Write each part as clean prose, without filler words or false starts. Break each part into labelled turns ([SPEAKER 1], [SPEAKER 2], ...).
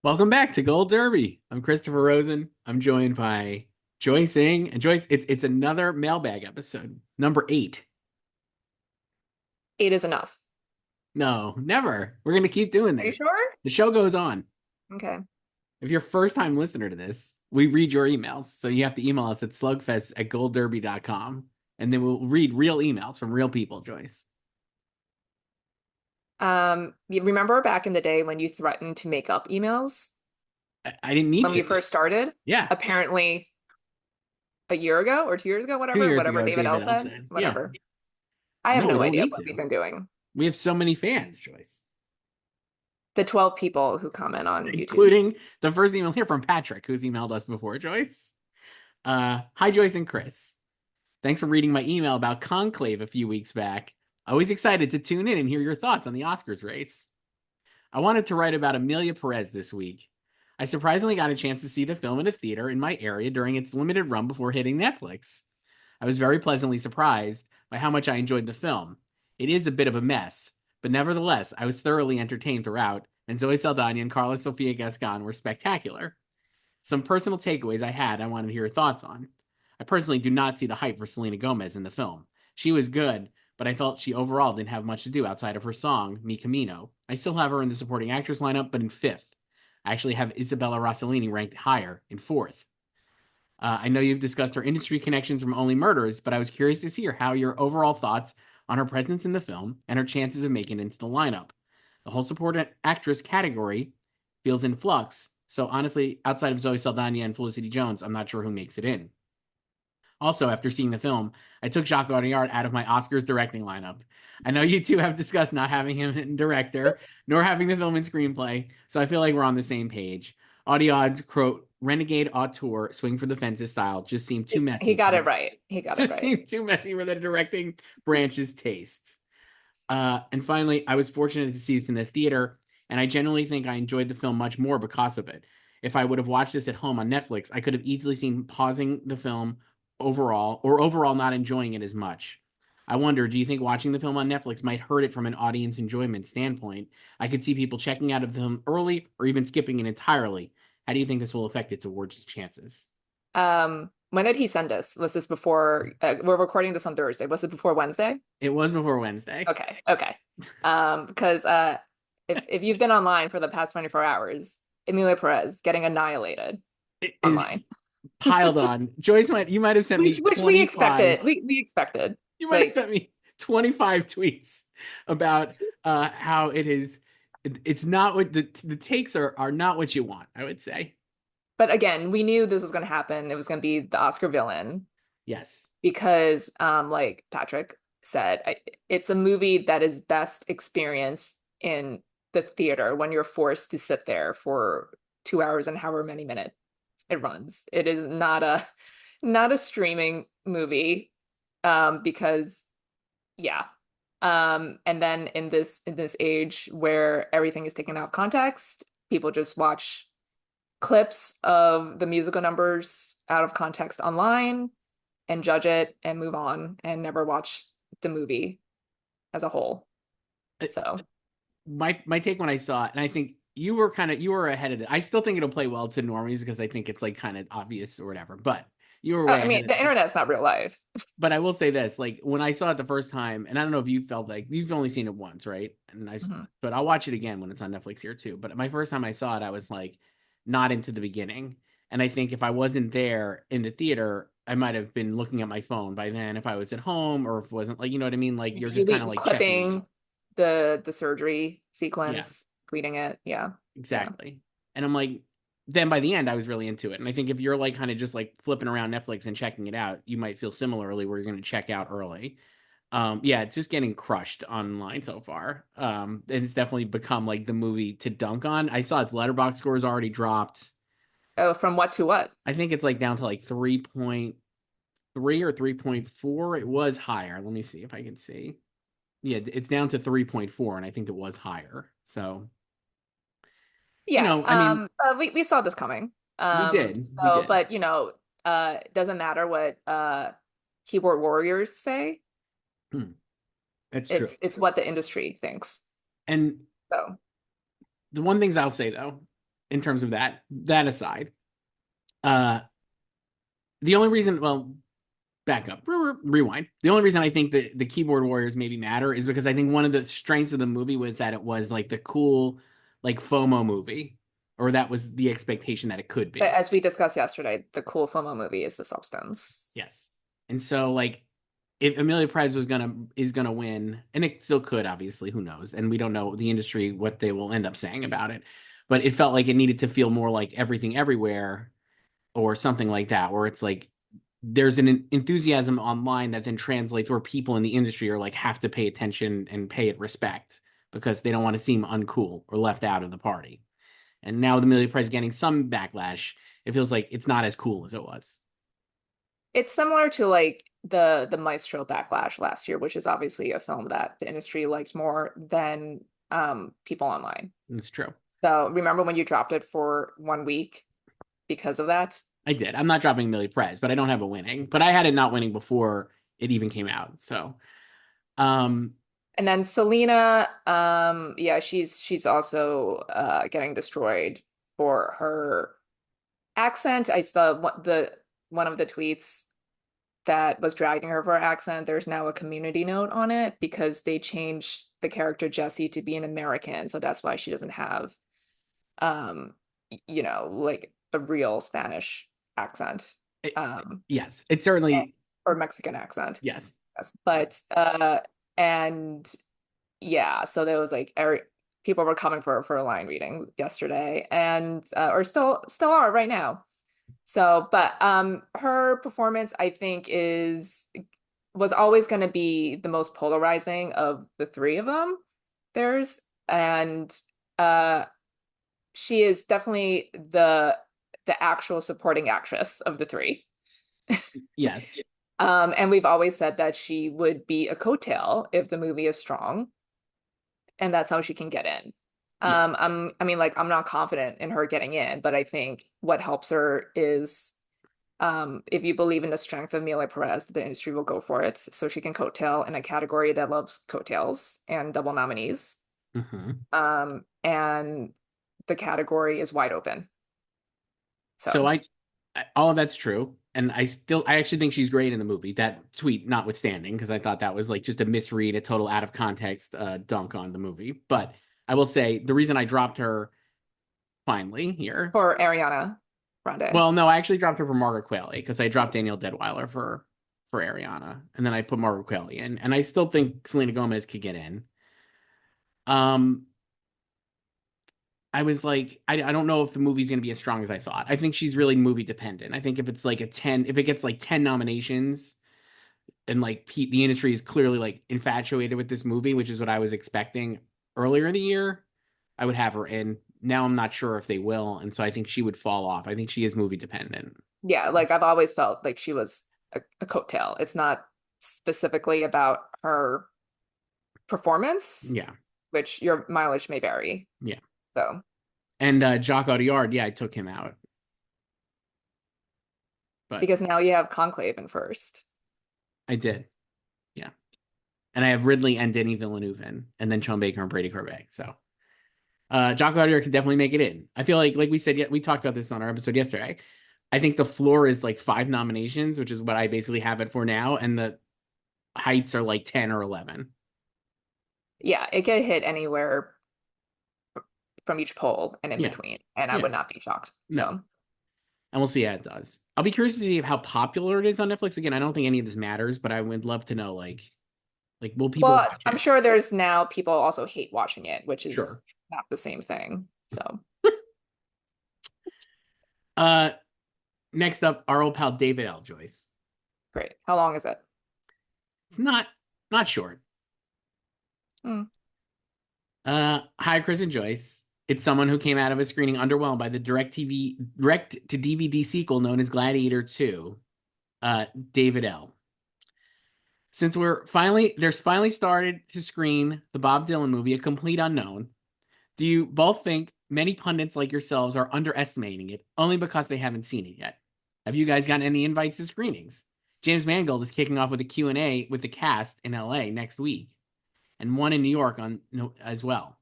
[SPEAKER 1] Welcome back to Gold Derby. I'm Christopher Rosen. I'm joined by Joyce Ng. And Joyce, it's another mailbag episode, number 8.
[SPEAKER 2] Eight is enough.
[SPEAKER 1] No, never. We're gonna keep doing
[SPEAKER 2] Are you
[SPEAKER 1] this.
[SPEAKER 2] sure?
[SPEAKER 1] The show goes on.
[SPEAKER 2] Okay.
[SPEAKER 1] If you're a first-time listener to this, we read your emails. So you have to email us at slugfest@goldderby.com. And then we'll read real emails from real people, Joyce.
[SPEAKER 2] You remember back in the day when you threatened to make up emails
[SPEAKER 1] I didn't need
[SPEAKER 2] when we
[SPEAKER 1] to.
[SPEAKER 2] first started?
[SPEAKER 1] Yeah.
[SPEAKER 2] Apparently a year ago or 2 years ago,
[SPEAKER 1] 2 years
[SPEAKER 2] whatever
[SPEAKER 1] ago,
[SPEAKER 2] David L
[SPEAKER 1] David L
[SPEAKER 2] said,
[SPEAKER 1] said. Yeah.
[SPEAKER 2] whatever. I have
[SPEAKER 1] No, we
[SPEAKER 2] no
[SPEAKER 1] don't
[SPEAKER 2] idea
[SPEAKER 1] need
[SPEAKER 2] what we've
[SPEAKER 1] to.
[SPEAKER 2] been doing.
[SPEAKER 1] We have so many fans, Joyce.
[SPEAKER 2] The 12 people who comment on YouTube.
[SPEAKER 1] Including the first email here from Patrick, who's emailed us before, Joyce. Hi, Joyce and Chris. Thanks for reading my email about Conclave a few weeks back. Always excited to tune in and hear your thoughts on the Oscars race. I wanted to write about Emilia Pérez this week. I surprisingly got a chance to see the film in a theater in my area during its limited run before hitting Netflix. I was very pleasantly surprised by how much I enjoyed the film. It is a bit of a mess, but nevertheless, I was thoroughly entertained throughout, and Zoe Saldana and Carla Sofia Gascon were spectacular. Some personal takeaways I wanted to hear your thoughts on. I personally do not see the hype for Selena Gomez in the film. She was good, but I felt she overall didn't have much to do outside of her song, Mi Camino. I still have her in the supporting actress lineup, but in 5th. I actually have Isabella Rossellini ranked higher, in 4th. I know you've discussed her industry connections from Only Murders, but I was curious to hear how your overall thoughts on her presence in the film and her chances of making it into the lineup. The whole supporting actress category feels in flux, so honestly, outside of Zoe Saldana and Felicity Jones, I'm not sure who makes it in. Also, after seeing the film, I took Jacques Audiard out of my Oscars directing lineup. I know you two have discussed not having him in director, nor having the film in screenplay, so I feel like we're on the same page. Audiard's quote, renegade auteur swing for the fences style just seemed too
[SPEAKER 2] He
[SPEAKER 1] messy.
[SPEAKER 2] got it right. He got it
[SPEAKER 1] Just
[SPEAKER 2] right.
[SPEAKER 1] seemed too messy for the directing branch's tastes. And finally, I was fortunate to see this in the theater, and I genuinely think I enjoyed the film much more because of it. If I would have watched this at home on Netflix, I could have easily seen pausing the film overall, or overall not enjoying it as much. I wonder, do you think watching the film on Netflix might hurt it from an audience enjoyment standpoint? I could see people checking out of the film early or even skipping it entirely. How do you think this will affect its awards chances?
[SPEAKER 2] When did he send us? Was this before we're recording this on Thursday? Was it before Wednesday?
[SPEAKER 1] It was before Wednesday.
[SPEAKER 2] Okay, okay. Because if you've been online for the past 24 hours, Emilia Perez getting annihilated
[SPEAKER 1] It is
[SPEAKER 2] online.
[SPEAKER 1] piled on. Joyce you might have sent me
[SPEAKER 2] Which we
[SPEAKER 1] 25.
[SPEAKER 2] expected. We expected.
[SPEAKER 1] You might have
[SPEAKER 2] Like,
[SPEAKER 1] sent me 25 tweets about how it's not what the takes are not what you want, I would say.
[SPEAKER 2] but again, we knew this was going to happen. It was going to be the Oscar villain
[SPEAKER 1] Yes.
[SPEAKER 2] because, like Patrick said, it's a movie that is best experienced in the theater when you're forced to sit there for 2 hours and however many minutes it runs. It is not a streaming movie, because yeah. And then in this age where everything is taken out of context, people just watch clips of the musical numbers out of context online and judge it and move on and never watch the movie as a whole.
[SPEAKER 1] Uh,
[SPEAKER 2] So,
[SPEAKER 1] My take when I saw it, and I think you were ahead of it. I still think it'll play well to normies because I think it's like kind of obvious or whatever, but you were way
[SPEAKER 2] I
[SPEAKER 1] ahead
[SPEAKER 2] mean,
[SPEAKER 1] of
[SPEAKER 2] the
[SPEAKER 1] it.
[SPEAKER 2] internet's not real life.
[SPEAKER 1] But I will say this, like when I saw it the first time, and I don't know if you felt like you've only seen it once, right?
[SPEAKER 2] Mhm.
[SPEAKER 1] But I'll watch it again when it's on Netflix here too. But my first time I saw it, I was like not into the beginning. And I think if I wasn't there in the theater, I might have been looking at my phone by then if I was at home or if it wasn't like, you know what I mean? Like you're
[SPEAKER 2] You'll
[SPEAKER 1] just kind of
[SPEAKER 2] be
[SPEAKER 1] like checking it
[SPEAKER 2] clipping
[SPEAKER 1] out.
[SPEAKER 2] the surgery
[SPEAKER 1] Yeah,
[SPEAKER 2] sequence, tweeting it. Yeah. Yeah.
[SPEAKER 1] exactly. And I'm like, then by the end, I was really into it. And I think if you're like kind of just like flipping around Netflix and checking it out, you might feel similarly where you're going to check out early. Yeah, it's just getting crushed online so far. And it's definitely become like the movie to dunk on. I saw its letterbox scores already dropped.
[SPEAKER 2] Oh, from what to what?
[SPEAKER 1] I think it's like down to like 3.3 or 3.4. It was higher. Let me see if I can see. Yeah, it's down to 3.4, and I think it was higher. So,
[SPEAKER 2] Yeah.
[SPEAKER 1] I mean,
[SPEAKER 2] We saw this coming.
[SPEAKER 1] we did. We
[SPEAKER 2] So,
[SPEAKER 1] did.
[SPEAKER 2] but it doesn't matter what keyboard warriors say.
[SPEAKER 1] Hmm, that's true.
[SPEAKER 2] It's what the industry thinks.
[SPEAKER 1] And
[SPEAKER 2] So,
[SPEAKER 1] the one things I'll say though, in terms of that aside, uh, the only reason, well, back up, rewind. The only reason I think that the keyboard warriors maybe matter is because I think one of the strengths of the movie was that it was like the cool, like FOMO movie, or that was the expectation that it could
[SPEAKER 2] But
[SPEAKER 1] be.
[SPEAKER 2] as we discussed yesterday, the cool FOMO movie is the substance.
[SPEAKER 1] Yes. And so like if Emilia Perez is gonna win, and it still could, obviously, who knows? And we don't know the industry what they will end up saying about it. But it felt like it needed to feel more like Everything Everywhere or something like that, where it's like there's an enthusiasm online that then translates where people in the industry are like have to pay attention and pay it respect because they don't want to seem uncool or left out of the party. And now with Amelia Price getting some backlash, it feels like it's not as cool as it was.
[SPEAKER 2] It's similar to like the Maestro backlash last year, which is obviously a film that the industry liked more than people online.
[SPEAKER 1] It's true.
[SPEAKER 2] So remember when you dropped it for 1 week because of that?
[SPEAKER 1] I did. I'm not dropping Amelia Price, but I don't have a winning. But I had it not winning before it even came out. So um
[SPEAKER 2] And then Selena, yeah, she's also getting destroyed for her accent. I saw the one of the tweets that was dragging her for her accent. There's now a community note on it because they changed the character Jessie to be an American, so that's why she doesn't have um like a real Spanish accent.
[SPEAKER 1] it,
[SPEAKER 2] Um
[SPEAKER 1] yes, it certainly
[SPEAKER 2] or Mexican accent.
[SPEAKER 1] yes.
[SPEAKER 2] Yes. But and yeah, so there was like people were coming for a line reading yesterday and or still are right now. So, but her performance I think was always going to be the most polarizing of the three of them. There's and uh she is definitely the actual supporting actress of the three.
[SPEAKER 1] Yes.
[SPEAKER 2] And we've always said that she would be a coattail if the movie is strong, and that's how she can get in.
[SPEAKER 1] Yes.
[SPEAKER 2] I mean, like, I'm not confident in her getting in, but I think what helps her is if you believe in the strength of Emilia Perez, the industry will go for it. So she can coattail in a category that loves coattails and double nominees.
[SPEAKER 1] Hmm.
[SPEAKER 2] And the category is wide open.
[SPEAKER 1] So
[SPEAKER 2] So
[SPEAKER 1] all of that's true. And I actually think she's great in the movie. That tweet notwithstanding, because I thought that was like just a misread, a total out of context dunk on the movie. But I will say the reason I dropped her finally here.
[SPEAKER 2] for Ariana Grande.
[SPEAKER 1] Well, no, I actually dropped her for Margaret Qualley because I dropped Danielle Deadweiler for Ariana, and then I put Margaret Qualley in, and I still think Selena Gomez could get in. Um, I was like, I don't know if the movie's going to be as strong as I thought. I think she's really movie dependent. I think if it's like a 10, if it gets like 10 nominations and like the industry is clearly like infatuated with this movie, which is what I was expecting earlier in the year, I would have her in. Now I'm not sure if they will. And so I think she would fall off. I think she is movie dependent.
[SPEAKER 2] Yeah, like I've always felt like she was a coattail. It's not specifically about her performance,
[SPEAKER 1] Yeah.
[SPEAKER 2] which your mileage may vary.
[SPEAKER 1] Yeah.
[SPEAKER 2] So,
[SPEAKER 1] And Jock Audiard, yeah, I took him out. But
[SPEAKER 2] because now you have Conclave in first.
[SPEAKER 1] I did. Yeah. And I have Ridley and Denis Villeneuve in, and then Sean Baker and Brady Corbet. So Jock Audiard could definitely make it in. I feel like we said, we talked about this on our episode yesterday. I think the floor is like 5 nominations, which is what I basically have it for now, and the heights are like 10 or 11.
[SPEAKER 2] Yeah, it could hit anywhere from each poll and in
[SPEAKER 1] Yeah.
[SPEAKER 2] between, and I
[SPEAKER 1] Yeah.
[SPEAKER 2] would not be shocked.
[SPEAKER 1] No.
[SPEAKER 2] So,
[SPEAKER 1] And we'll see how it does. I'll be curious to see how popular it is on Netflix. Again, I don't think any of this matters, but I would love to know like will people
[SPEAKER 2] well,
[SPEAKER 1] watch
[SPEAKER 2] I'm
[SPEAKER 1] it?
[SPEAKER 2] sure there's now people also hate watching it, which is
[SPEAKER 1] Sure.
[SPEAKER 2] not the same thing. So,
[SPEAKER 1] Uh Next up, our old pal David L. Joyce.
[SPEAKER 2] great. How long is it?
[SPEAKER 1] It's not short.
[SPEAKER 2] Hmm.
[SPEAKER 1] Hi, Chris and Joyce. It's someone who came out of a screening underwhelmed by the direct to DVD sequel known as Gladiator 2, David L. Since there's finally started to screen the Bob Dylan movie, A Complete Unknown, do you both think many pundits like yourselves are underestimating it only because they haven't seen it yet? Have you guys gotten any invites to screenings? James Mangold is kicking off with a Q&A with the cast in LA next week, and one in New York as well.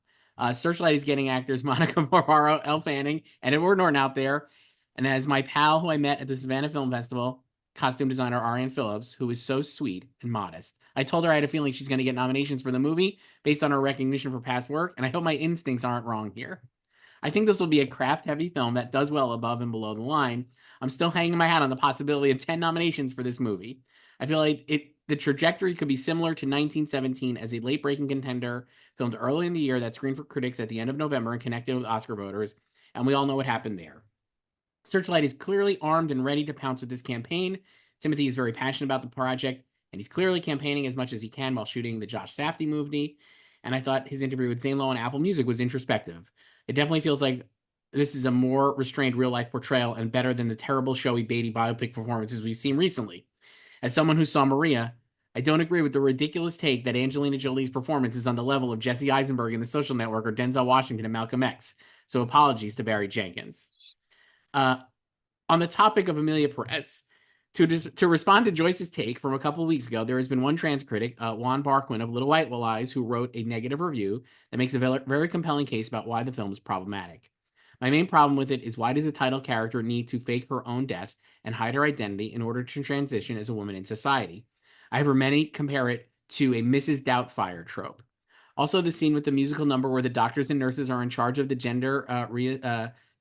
[SPEAKER 1] Searchlight is getting actors Monica Barbaro, Elle Fanning, and Edward Norton out there. And as my pal who I met at the Savannah Film Festival, costume designer Ariane Phillips, who is so sweet and modest. I told her I had a feeling she's going to get nominations for the movie based on her recognition for past work, and I hope my instincts aren't wrong here. I think this will be a craft-heavy film that does well above and below the line. I'm still hanging my hat on the possibility of 10 nominations for this movie. I feel like the trajectory could be similar to 1917 as a late-breaking contender filmed early in the year that screened for critics at the end of November and connected with Oscar voters, and we all know what happened there. Searchlight is clearly armed and ready to pounce with this campaign. Timothée is very passionate about the project, and he's clearly campaigning as much as he can while shooting the Josh Safdie movie. And I thought his interview with Zane Lowe on Apple Music was introspective. It definitely feels like this is a more restrained real-life portrayal and better than the terrible showy Beatty biopic performances we've seen recently. As someone who saw Maria, I don't agree with the ridiculous take that Angelina Jolie's performance is on the level of Jesse Eisenberg in The Social Network or Denzel Washington in Malcolm X. So apologies to Barry Jenkins. On the topic of Emilia Pérez, to respond to Joyce's take from a couple of weeks ago, there has been one trans critic, Juan Barquin of Little White Lies, who wrote a negative review that makes a very compelling case about why the film is problematic. My main problem with it is, why does the title character need to fake her own death and hide her identity in order to transition as a woman in society? I have heard many compare it to a Mrs. Doubtfire trope. Also, the scene with the musical number where the doctors and nurses are in charge of the gender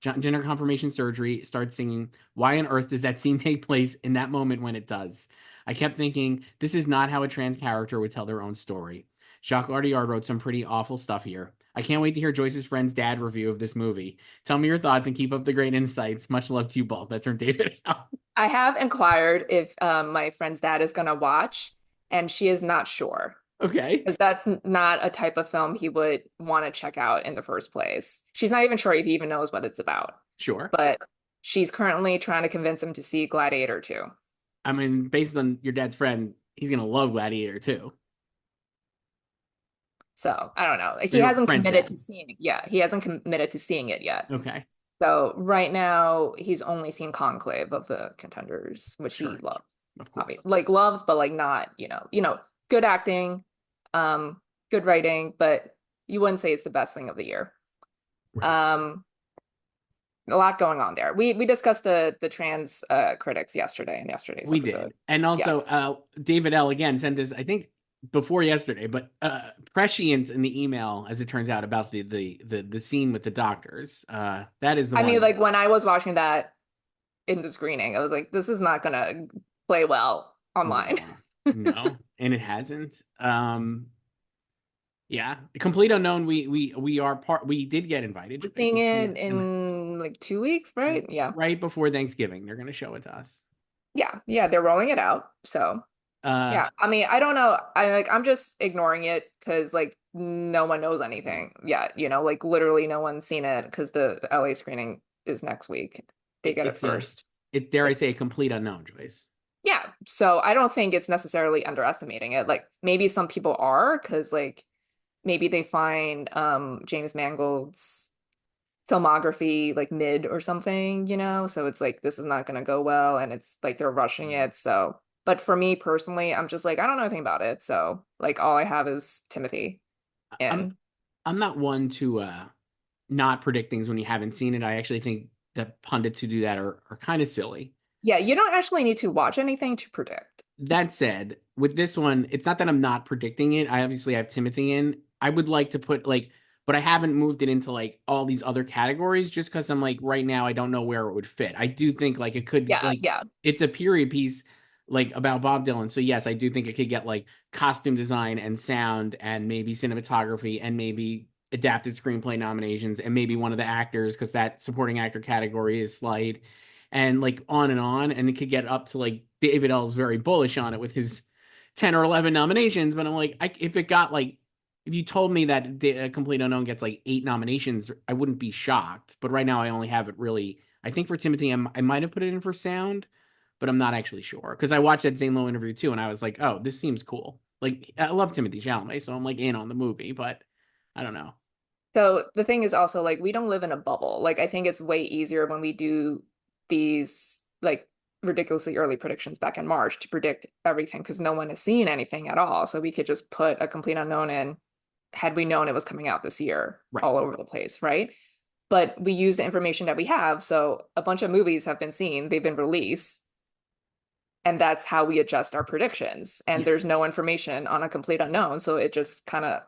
[SPEAKER 1] confirmation surgery starts singing, why on earth does that scene take place in that moment when it does? I kept thinking, this is not how a trans character would tell their own story. Jacques Audiard wrote some pretty awful stuff here. I can't wait to hear Joyce's friend's dad review of this movie. Tell me your thoughts and keep up the great insights. Much love to you both. That's from David L.
[SPEAKER 2] I have inquired if my friend's dad is going to watch, and she is not sure.
[SPEAKER 1] Okay.
[SPEAKER 2] Because that's not a type of film he would want to check out in the first place. She's not even sure if he even knows what it's about.
[SPEAKER 1] Sure.
[SPEAKER 2] But she's currently trying to convince him to see Gladiator 2.
[SPEAKER 1] I mean, based on your dad's friend, he's going to love Gladiator 2.
[SPEAKER 2] So, I don't know. He hasn't committed to seeing it yet. He hasn't committed to seeing it yet.
[SPEAKER 1] Okay.
[SPEAKER 2] So, right now, he's only seen Conclave of the contenders, which he loves.
[SPEAKER 1] Of course.
[SPEAKER 2] Like, loves, but like not, good acting, good writing, but you wouldn't say it's the best thing of the year. Right. A lot going on there. We discussed the trans critics yesterday in yesterday's episode.
[SPEAKER 1] Did. And also David L again sent this, I think before yesterday, but prescient in the email, as it turns out, about the scene with the doctors. That is the one.
[SPEAKER 2] I mean, like when I was watching that in the screening, I was like, this is not gonna play well online.
[SPEAKER 1] No, and it hasn't. Yeah, Complete Unknown. We did get invited.
[SPEAKER 2] We're seeing it in like 2 weeks, right? Yeah,
[SPEAKER 1] right before Thanksgiving. They're going to show it to us.
[SPEAKER 2] Yeah, they're rolling it out. So yeah, I mean, I don't know. I'm just ignoring it because like no one knows anything yet. Like literally no one's seen it because the LA screening is next week. They get it first.
[SPEAKER 1] Dare I say, a complete unknown, Joyce.
[SPEAKER 2] Yeah, so I don't think it's necessarily underestimating it. Like maybe some people are, because like maybe they find James Mangold's filmography like mid or something, so it's like this is not going to go well, and it's like they're rushing it. So, but for me personally, I'm just like, I don't know anything about it, so like all I have is Timothée. And
[SPEAKER 1] I'm not one to not predict things when you haven't seen it. I actually think that pundits who do that are kind of silly.
[SPEAKER 2] Yeah, you don't actually need to watch anything to predict.
[SPEAKER 1] That said, with this one, it's not that I'm not predicting it. I obviously have Timothée in. I would like to put but I haven't moved it into like all these other categories just because I'm like, right now I don't know where it would fit. I do think like it could be it's a period piece like about Bob Dylan. So yes, I do think it could get like costume design and sound and maybe cinematography and maybe adapted screenplay nominations and maybe one of the actors, because that supporting actor category is Slide, and like on, and it could get up to like David L's very bullish on it with his 10 or 11 nominations. But I'm like, if it got like, if you told me that the Complete Unknown gets like 8 nominations, I wouldn't be shocked. But right now I only have it really, I think for Timothée, I might have put it in for sound, but I'm not actually sure. Because I watched that Zane Lowe interview too, and I was like, oh, this seems cool. Like, I love Timothée Chalamet, so I'm like in on the movie, but I don't know.
[SPEAKER 2] So the thing is also like, we don't live in a bubble. Like, I think it's way easier when we do these like ridiculously early predictions back in March to predict everything, because no one has seen anything at all. So we could just put a Complete Unknown in had we known it was coming out this year
[SPEAKER 1] Right.
[SPEAKER 2] all over the place, right? But we use the information that we have. So a bunch of movies have been seen, they've been released, and that's how we adjust our predictions. And there's
[SPEAKER 1] Yes.
[SPEAKER 2] no information on a complete unknown. So it just kind of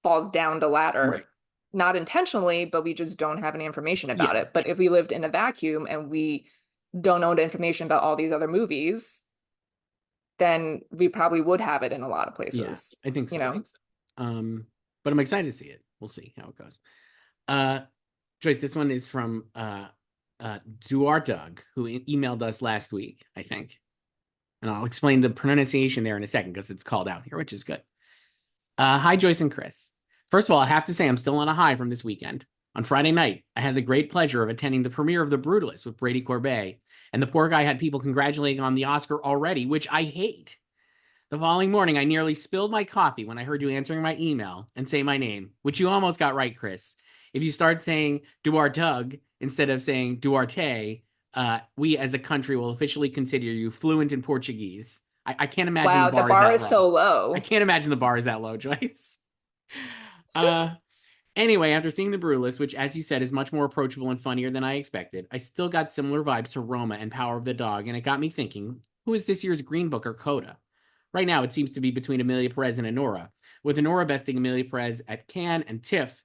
[SPEAKER 2] falls down the
[SPEAKER 1] Right.
[SPEAKER 2] ladder, not intentionally, but we just don't have any information about
[SPEAKER 1] Yeah.
[SPEAKER 2] it. But if we lived in a vacuum and we don't know the information about all these other movies, then we probably would have it in a lot of
[SPEAKER 1] Yeah.
[SPEAKER 2] places,
[SPEAKER 1] I think
[SPEAKER 2] you
[SPEAKER 1] so.
[SPEAKER 2] know?
[SPEAKER 1] But I'm excited to see it. We'll see how it goes. Uh, Joyce, this one is from Doug, who emailed us last week, I think. And I'll explain the pronunciation there in a second because it's called out here, which is good. Hi, Joyce and Chris. First of all, I have to say I'm still on a high from this weekend. On Friday night, I had the great pleasure of attending the premiere of The Brutalist with Brady Corbet, and the poor guy had people congratulating on the Oscar already, which I hate. The following morning, I nearly spilled my coffee when I heard you answering my email and say my name, which you almost got right, Chris. If you start saying Duartug instead of saying Duarte, we as a country will officially consider you fluent in Portuguese. I can't imagine the
[SPEAKER 2] Wow, the
[SPEAKER 1] bar is
[SPEAKER 2] bar
[SPEAKER 1] that
[SPEAKER 2] is
[SPEAKER 1] low.
[SPEAKER 2] so
[SPEAKER 1] I
[SPEAKER 2] low.
[SPEAKER 1] can't imagine the bar is that low, Joyce. Uh, anyway, after seeing The Brutalist, which, as you said, is much more approachable and funnier than I expected, I still got similar vibes to Roma and Power of the Dog, and it got me thinking, who is this year's Green Book or CODA? Right now, it seems to be between Emilia Pérez and Anora, with Anora besting Emilia Pérez at Cannes and TIFF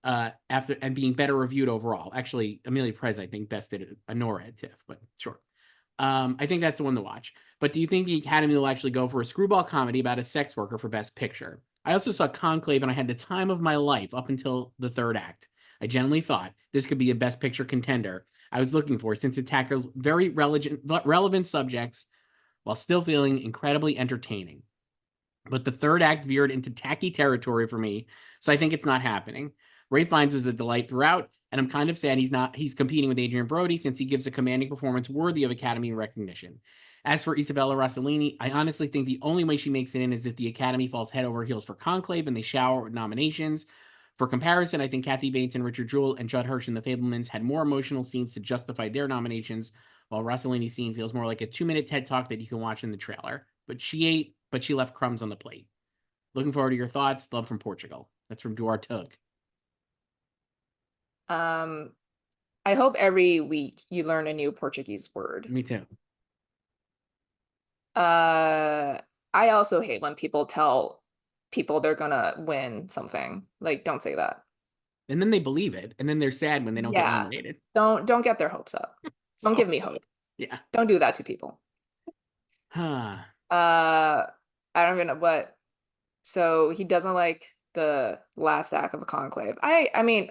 [SPEAKER 1] after and being better reviewed overall. Actually, Emilia Pérez, I think, bested Anora at TIFF, but sure. I think that's the one to watch. But do you think the Academy will actually go for a screwball comedy about a sex worker for Best Picture? I also saw Conclave and I had the time of my life up until the third act. I genuinely thought this could be a Best Picture contender I was looking for since it tackles very relevant subjects while still feeling incredibly entertaining. But the third act veered into tacky territory for me, so I think it's not happening. Ray Fiennes was a delight throughout, and I'm kind of sad he's competing with Adrian Brody since he gives a commanding performance worthy of Academy recognition. As for Isabella Rossellini, I honestly think the only way she makes it in is if the Academy falls head over heels for Conclave and they shower with nominations. For comparison, I think Kathy Bates and Richard Jewell and Judd Hirsch in The Fablemans had more emotional scenes to justify their nominations, while Rossellini's scene feels more like a 2-minute TED talk that you can watch in the trailer. But she left crumbs on the plate. Looking forward to your thoughts. Love from Portugal. That's from Duarte Tug.
[SPEAKER 2] Um, I hope every week you learn a new Portuguese word.
[SPEAKER 1] Me too.
[SPEAKER 2] Uh, I also hate when people tell people they're gonna win something. Like, don't say that.
[SPEAKER 1] And then they believe it, and then they're sad when they don't get
[SPEAKER 2] Yeah.
[SPEAKER 1] nominated.
[SPEAKER 2] Don't get their hopes up. Don't
[SPEAKER 1] So,
[SPEAKER 2] give me hope.
[SPEAKER 1] yeah.
[SPEAKER 2] Don't do that to people.
[SPEAKER 1] Huh.
[SPEAKER 2] Uh, I don't even know what. So he doesn't like the last act of a conclave. I mean,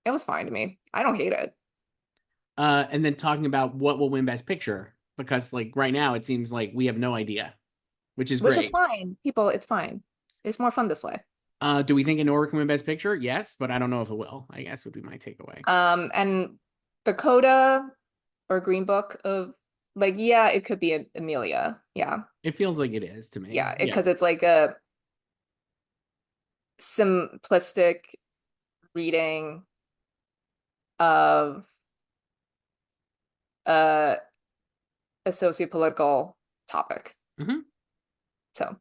[SPEAKER 2] it was fine to me. I don't hate it.
[SPEAKER 1] And then talking about what will win Best Picture, because like right now it seems like we have no idea, which is
[SPEAKER 2] Which is
[SPEAKER 1] great.
[SPEAKER 2] fine. People, it's fine. It's more fun this way.
[SPEAKER 1] Do we think Anora can win Best Picture? Yes, but I don't know if it will. I guess would be my takeaway.
[SPEAKER 2] And the Coda or Green Book of like, yeah, it could be Emilia. Yeah.
[SPEAKER 1] It feels like it is to me.
[SPEAKER 2] Yeah.
[SPEAKER 1] Yeah.
[SPEAKER 2] Because it's like a simplistic reading of uh, a sociopolitical topic.
[SPEAKER 1] Hmm.
[SPEAKER 2] So,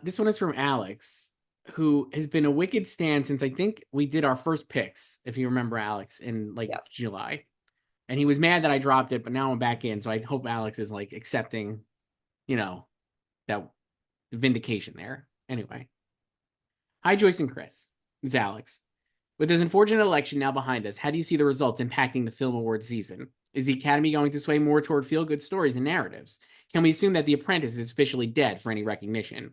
[SPEAKER 1] This one is from Alex, who has been a wicked stan since I think we did our first picks, if you remember Alex, in like
[SPEAKER 2] yes.
[SPEAKER 1] July. And he was mad that I dropped it, but now I'm back in. So I hope Alex is like accepting, you know, that vindication there. Anyway. Hi, Joyce and Chris. It's Alex. With this unfortunate election now behind us, how do you see the results impacting the film award season? Is the Academy going to sway more toward feel-good stories and narratives? Can we assume that The Apprentice is officially dead for any recognition?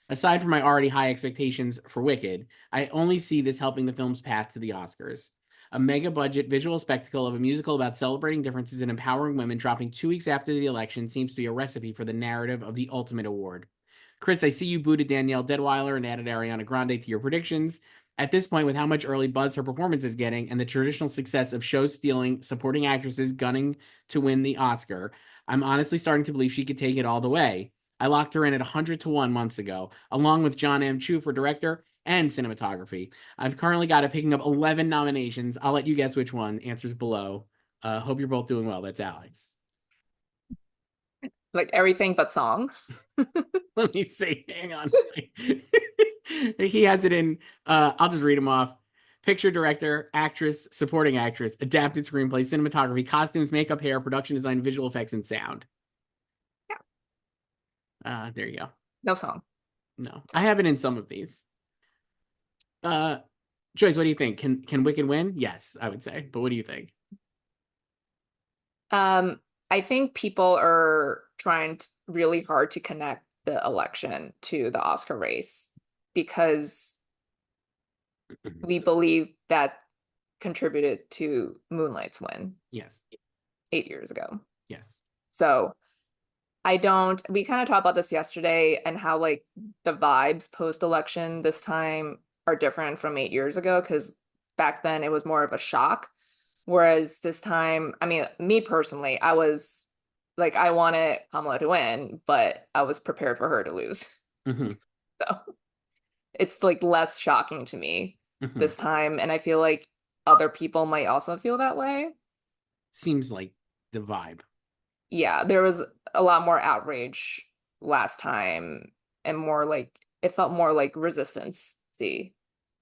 [SPEAKER 1] Aside from my already high expectations for Wicked, I only see this helping the film's path to the Oscars. A mega-budget visual spectacle of a musical about celebrating differences and empowering women dropping 2 weeks after the election seems to be a recipe for the narrative of the ultimate award. Chris, I see you booted Danielle Deadweiler and added Ariana Grande to your predictions. At this point, with how much early buzz her performance is getting and the traditional success of show stealing supporting actresses gunning to win the Oscar, I'm honestly starting to believe she could take it all the way. I locked her in at 100 to 1 months ago, along with John M. Chu for director and cinematography. I've currently got it picking up 11 nominations. I'll let you guess which one. Answers below. Hope you're both doing well. That's Alex.
[SPEAKER 2] Like everything but song.
[SPEAKER 1] Let me see. Hang on. He has it in I'll just read them off. Picture director, actress, supporting actress, adapted screenplay, cinematography, costumes, makeup, hair, production design, visual effects, and sound.
[SPEAKER 2] Yeah,
[SPEAKER 1] There you go.
[SPEAKER 2] no song.
[SPEAKER 1] No. I have it in some of these. Uh Joyce, what do you think? Can Wicked win? Yes, I would say. But what do you think?
[SPEAKER 2] I think people are trying really hard to connect the election to the Oscar race because we believe that contributed to Moonlight's win
[SPEAKER 1] Yes.
[SPEAKER 2] 8 years ago.
[SPEAKER 1] Yes.
[SPEAKER 2] So I don't, we kind of talked about this yesterday and how like the vibes post-election this time are different from 8 years ago because back then it was more of a shock. Whereas this time, I mean, me personally, I was like, I wanted Kamala to win, but I was prepared for her to lose.
[SPEAKER 1] Hmm.
[SPEAKER 2] So it's like less shocking to me
[SPEAKER 1] Hmm.
[SPEAKER 2] this time. And I feel like other people might also feel that way.
[SPEAKER 1] Seems like the vibe.
[SPEAKER 2] Yeah, there was a lot more outrage last time and more like it felt more like resistance, see,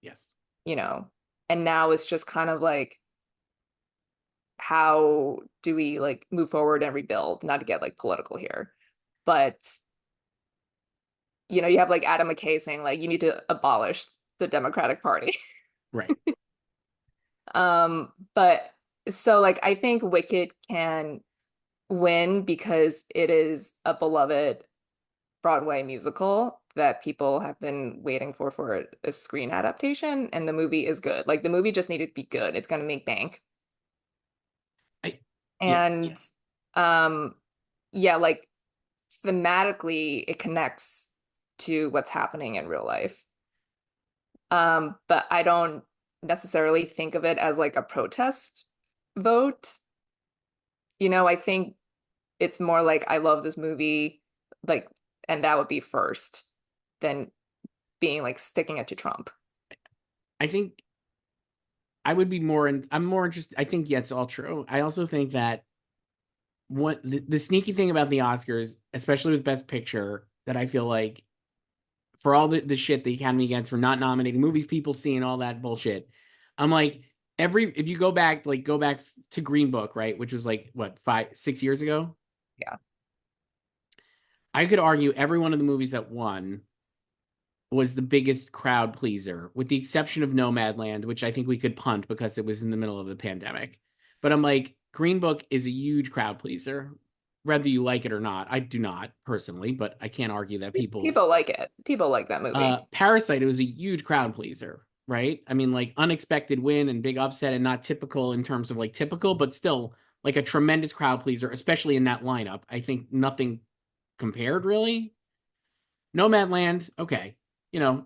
[SPEAKER 1] Yes.
[SPEAKER 2] you know. And now it's just kind of like how do we like move forward and rebuild, not to get like political here. But you have like Adam McKay saying like you need to abolish the Democratic Party.
[SPEAKER 1] Right.
[SPEAKER 2] But so like I think Wicked can win because it is a beloved Broadway musical that people have been waiting for a screen adaptation, and the movie is good. Like the movie just needed to be good. It's gonna make bank.
[SPEAKER 1] I yes.
[SPEAKER 2] And um yeah, like thematically it connects to what's happening in real life. But I don't necessarily think of it as like a protest vote. I think it's more like I love this movie, like, and that would be first than being like sticking it to Trump.
[SPEAKER 1] I think I would be more in I'm more interested. I think yeah, it's all true. I also think that what the sneaky thing about the Oscars, especially with Best Picture, that I feel like for all the shit the Academy gets for not nominating movies people see and all that bullshit, I'm like if you go back to Green Book, right, which was like what 5 6 years ago,
[SPEAKER 2] Yeah.
[SPEAKER 1] I could argue every one of the movies that won was the biggest crowd pleaser, with the exception of Nomadland, which I think we could punt because it was in the middle of the pandemic. But I'm like, Green Book is a huge crowd pleaser, whether you like it or not. I do not personally, but I can't argue that people.
[SPEAKER 2] People like it. People like that movie.
[SPEAKER 1] Parasite, it was a huge crowd pleaser, right? I mean, like unexpected win and big upset, and not typical in terms of like typical, but still like a tremendous crowd pleaser, especially in that lineup. I think nothing compared really. Nomadland, okay.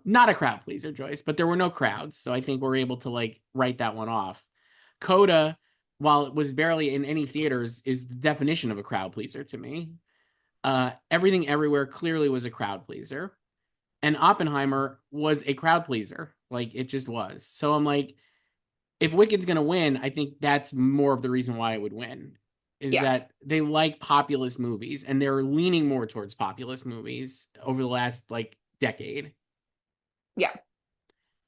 [SPEAKER 1] Not a crowd pleaser, Joyce, but there were no crowds, so I think we're able to like write that one off. Coda, while it was barely in any theaters, is the definition of a crowd pleaser to me. Everything Everywhere clearly was a crowd pleaser. And Oppenheimer was a crowd pleaser. Like it just was. So I'm like, if Wicked's gonna win, I think that's more of the reason why it would win. Is
[SPEAKER 2] Yeah.
[SPEAKER 1] that they like populist movies and they're leaning more towards populist movies over the last like decade.
[SPEAKER 2] Yeah.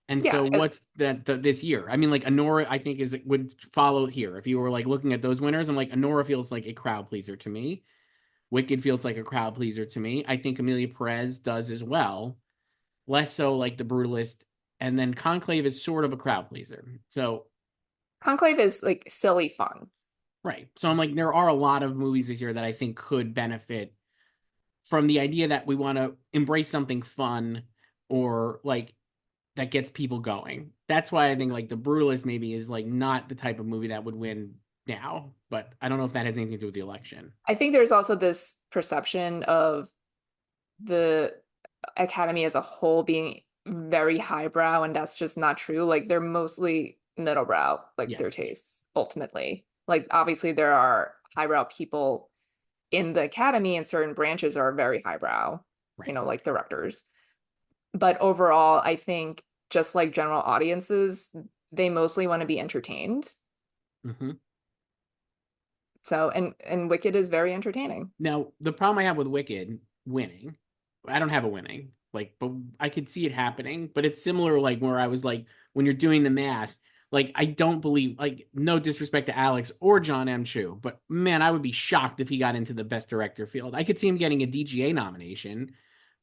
[SPEAKER 1] And
[SPEAKER 2] Yeah.
[SPEAKER 1] so what's this year? I mean, like Anora, I think is would follow here. If you were like looking at those winners, I'm like Anora feels like a crowd pleaser to me. Wicked feels like a crowd pleaser to me. I think Emilia Perez does as well. Less so like The Brutalist, and then Conclave is sort of a crowd pleaser. So
[SPEAKER 2] Conclave is like silly fun.
[SPEAKER 1] right. So I'm like, there are a lot of movies this year that I think could benefit from the idea that we want to embrace something fun or like that gets people going. That's why I think like The Brutalist maybe is like not the type of movie that would win now, but I don't know if that has anything to do with the election.
[SPEAKER 2] I think there's also this perception of the Academy as a whole being very highbrow, and that's just not true. Like they're mostly middlebrow, like their
[SPEAKER 1] Yes.
[SPEAKER 2] tastes ultimately. Like obviously there are highbrow people in the Academy, and certain branches are very highbrow,
[SPEAKER 1] Right.
[SPEAKER 2] like directors. But overall, I think just like general audiences, they mostly want to be entertained.
[SPEAKER 1] Mm-hmm.
[SPEAKER 2] So and Wicked is very entertaining.
[SPEAKER 1] Now, the problem I have with Wicked winning, I don't have a winning, like, but I could see it happening. But it's similar, like where I was like, when you're doing the math, like I don't believe, like, no disrespect to Alex or John M. Chu, but man, I would be shocked if he got into the Best Director field. I could see him getting a DGA nomination,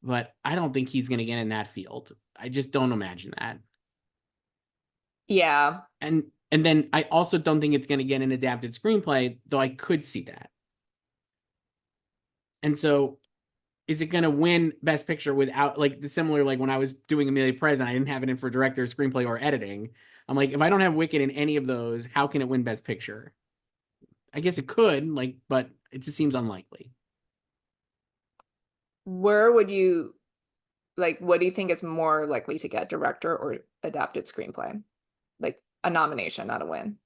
[SPEAKER 1] but I don't think he's going to get in that field. I just don't imagine that.
[SPEAKER 2] Yeah.
[SPEAKER 1] And then I also don't think it's going to get an adapted screenplay, though I could see that. And so is it going to win Best Picture without, like, the similar, like when I was doing Emilia Pérez and I didn't have it in for director, screenplay, or editing? I'm like, if I don't have Wicked in any of those, how can it win Best Picture? I guess it could, like, but it just seems unlikely.
[SPEAKER 2] Where would you like, what do you think is more likely to get, director or adapted screenplay? Like a nomination, not a win.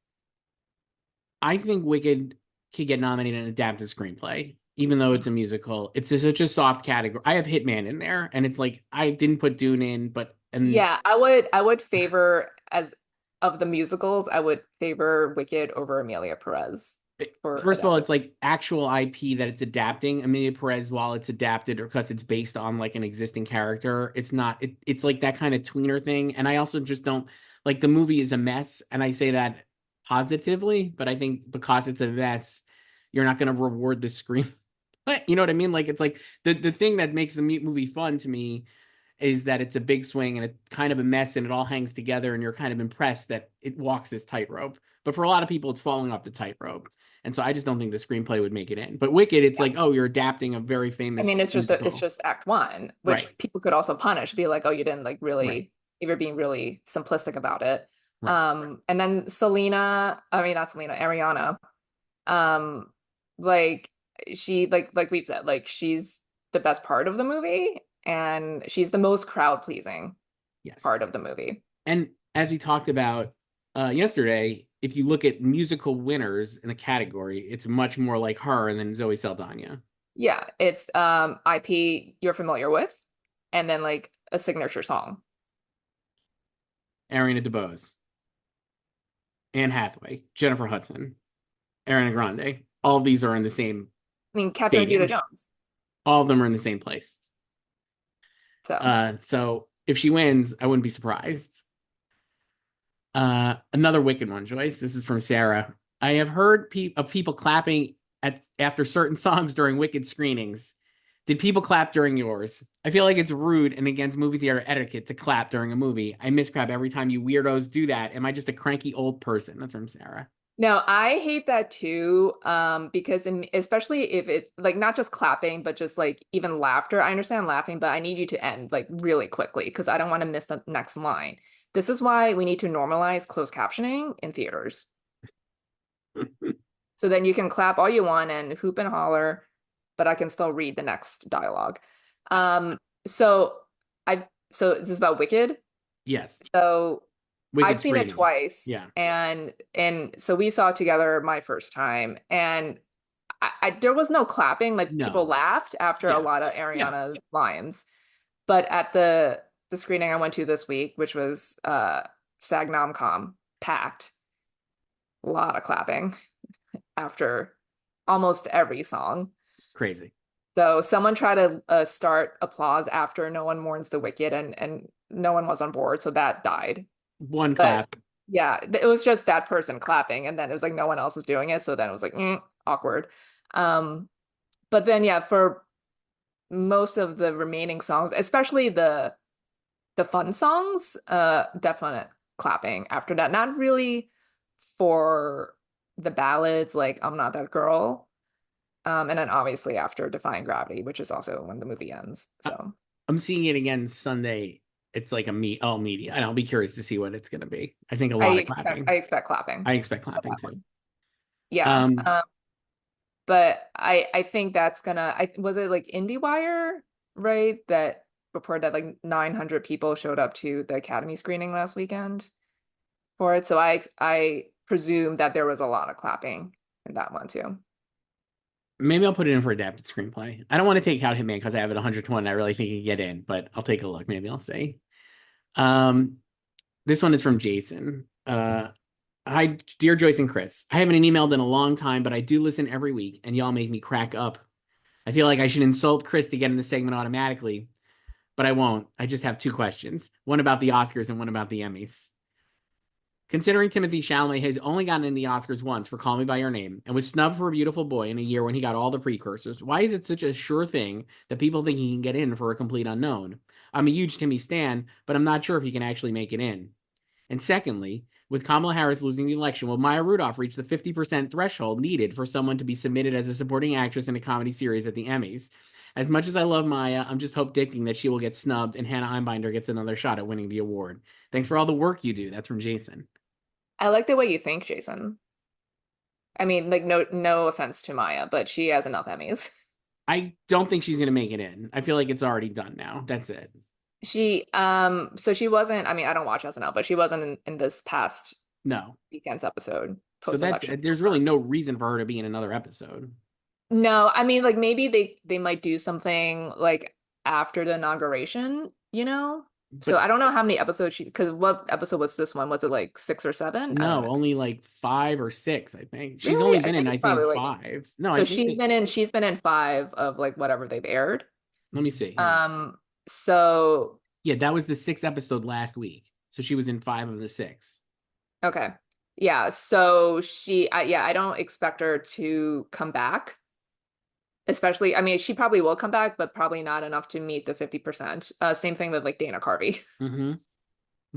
[SPEAKER 1] I think Wicked could get nominated in adapted screenplay, even though it's a musical. It's such a soft category. I have Hitman in there, and it's like I didn't put Dune in, but and
[SPEAKER 2] Yeah, I would favor as of the musicals, I would favor Wicked over Emilia Perez for
[SPEAKER 1] first of all,
[SPEAKER 2] adapted.
[SPEAKER 1] it's like actual IP that it's adapting. Emilia Perez, while it's adapted or because it's based on like an existing character, it's not. It's like that kind of tweener thing. And I also just don't like the movie is a mess, and I say that positively, but I think because it's a mess, you're not going to reward the screen. You know what I mean? Like it's like the thing that makes the movie fun to me is that it's a big swing and it's kind of a mess and it all hangs together and you're kind of impressed that it walks this tightrope. But for a lot of people, it's falling off the tightrope. And so I just don't think the screenplay would make it in. But Wicked, it's
[SPEAKER 2] Yeah.
[SPEAKER 1] like, oh, you're adapting a very
[SPEAKER 2] I mean,
[SPEAKER 1] famous
[SPEAKER 2] it's
[SPEAKER 1] musical.
[SPEAKER 2] just act one,
[SPEAKER 1] Right.
[SPEAKER 2] which people could also punish, be like, oh, you didn't like
[SPEAKER 1] Right.
[SPEAKER 2] really, if you're being really simplistic about it.
[SPEAKER 1] Right.
[SPEAKER 2] And then Selena, I mean, not Selena, Ariana, um, like like we've said, like she's the best part of the movie, and she's the most crowd pleasing
[SPEAKER 1] Yes.
[SPEAKER 2] part of the movie.
[SPEAKER 1] And as we talked about yesterday, if you look at musical winners in a category, it's much more like her than Zoe Saldana.
[SPEAKER 2] Yeah, it's IP you're familiar with, and then like a signature song.
[SPEAKER 1] Ariana DeBose, Anne Hathaway, Jennifer Hudson, Ariana Grande. All of these are in the same
[SPEAKER 2] I mean, Catherine
[SPEAKER 1] stadium.
[SPEAKER 2] Zeta-Jones.
[SPEAKER 1] All of them are in the same place.
[SPEAKER 2] So
[SPEAKER 1] So if she wins, I wouldn't be surprised. Another wicked one, Joyce. This is from Sarah. I have heard of people clapping at after certain songs during Wicked screenings. Did people clap during yours? I feel like it's rude and against movie theater etiquette to clap during a movie. I miss crap every time you weirdos do that. Am I just a cranky old person? That's from Sarah.
[SPEAKER 2] no, I hate that too. Because especially if it's like not just clapping, but just like even laughter. I understand laughing, but I need you to end like really quickly because I don't want to miss the next line. This is why we need to normalize closed captioning in theaters. So then you can clap all you want and hoop and holler, but I can still read the next dialogue. Um, so so is this about Wicked?
[SPEAKER 1] Yes.
[SPEAKER 2] So
[SPEAKER 1] Wicked
[SPEAKER 2] I've seen it
[SPEAKER 1] screenings.
[SPEAKER 2] twice,
[SPEAKER 1] Yeah.
[SPEAKER 2] and so we saw it together my first time, and there was no clapping. Like people
[SPEAKER 1] No.
[SPEAKER 2] laughed after a
[SPEAKER 1] Yeah.
[SPEAKER 2] lot of
[SPEAKER 1] Yeah.
[SPEAKER 2] Ariana's lines, but at the screening I went to this week, which was SAG Nomcom, packed, a lot of clapping after almost every song.
[SPEAKER 1] Crazy.
[SPEAKER 2] So someone tried to start applause after No One Mourns the Wicked, and no one was on board, so that died.
[SPEAKER 1] One
[SPEAKER 2] But
[SPEAKER 1] clap.
[SPEAKER 2] yeah, it was just that person clapping, and then it was like no one else was doing it, so then it was like awkward. Um, but then yeah, for most of the remaining songs, especially the fun songs, definite clapping after that. Not really for the ballads like I'm Not That Girl. And then obviously after Defying Gravity, which is also when the movie ends.
[SPEAKER 1] I-
[SPEAKER 2] So
[SPEAKER 1] I'm seeing it again Sunday. It's like all media, and I'll be curious to see what it's going to be. I think a lot of
[SPEAKER 2] I
[SPEAKER 1] clapping.
[SPEAKER 2] expect clapping
[SPEAKER 1] I expect
[SPEAKER 2] for
[SPEAKER 1] clapping
[SPEAKER 2] that
[SPEAKER 1] too.
[SPEAKER 2] one. Yeah.
[SPEAKER 1] Um,
[SPEAKER 2] But I think that's gonna I was it like IndieWire, right? That reported that like 900 people showed up to the Academy screening last weekend for it. So I presume that there was a lot of clapping in that one too.
[SPEAKER 1] Maybe I'll put it in for adapted screenplay. I don't want to take out Hitman because I have it 120. I really think he can get in, but I'll take a look. Maybe I'll see. Um, this one is from Jason. Hi, dear Joyce and Chris. I haven't emailed in a long time, but I do listen every week, and y'all make me crack up. I feel like I should insult Chris to get in the segment automatically, but I won't. I just have two questions, one about the Oscars and one about the Emmys. Considering Timothée Chalamet has only gotten in the Oscars once for Call Me by Your Name and was snubbed for A Beautiful Boy in a year when he got all the precursors, why is it such a sure thing that people think he can get in for A Complete Unknown? I'm a huge Timmy stan, but I'm not sure if he can actually make it in. And secondly, with Kamala Harris losing the election, will Maya Rudolph reach the 50% threshold needed for someone to be submitted as a supporting actress in a comedy series at the Emmys? As much as I love Maya, I'm just predicting that she will get snubbed and Hannah Einbinder gets another shot at winning the award. Thanks for all the work you do. That's from Jason.
[SPEAKER 2] I like the way you think, Jason. I mean, like no offense to Maya, but she has enough Emmys.
[SPEAKER 1] I don't think she's going to make it in. I feel like it's already done now. That's it.
[SPEAKER 2] So she wasn't, I mean, I don't watch SNL, but she wasn't in this past
[SPEAKER 1] No.
[SPEAKER 2] weekend's episode,
[SPEAKER 1] So
[SPEAKER 2] post-election.
[SPEAKER 1] there's really no reason for her to be in another episode.
[SPEAKER 2] No, I mean, like maybe they might do something like after the inauguration, you know? So
[SPEAKER 1] But
[SPEAKER 2] I don't know how many episodes because what episode was this one? Was it like six or seven? I don't
[SPEAKER 1] no,
[SPEAKER 2] know.
[SPEAKER 1] only like 5 or 6, I think. She's
[SPEAKER 2] Really?
[SPEAKER 1] only
[SPEAKER 2] I
[SPEAKER 1] been in,
[SPEAKER 2] think
[SPEAKER 1] I
[SPEAKER 2] it's
[SPEAKER 1] think,
[SPEAKER 2] probably like
[SPEAKER 1] five. No, I
[SPEAKER 2] so
[SPEAKER 1] think that,
[SPEAKER 2] she's been in five of like whatever they've aired.
[SPEAKER 1] let me see. Hang on.
[SPEAKER 2] Um, so
[SPEAKER 1] Yeah, that was the 6th episode last week. So she was in 5 of the 6.
[SPEAKER 2] okay. Yeah, so yeah, I don't expect her to come back. Especially, I mean, she probably will come back, but probably not enough to meet the 50%. Same thing with like Dana Carvey.
[SPEAKER 1] Mm-hmm.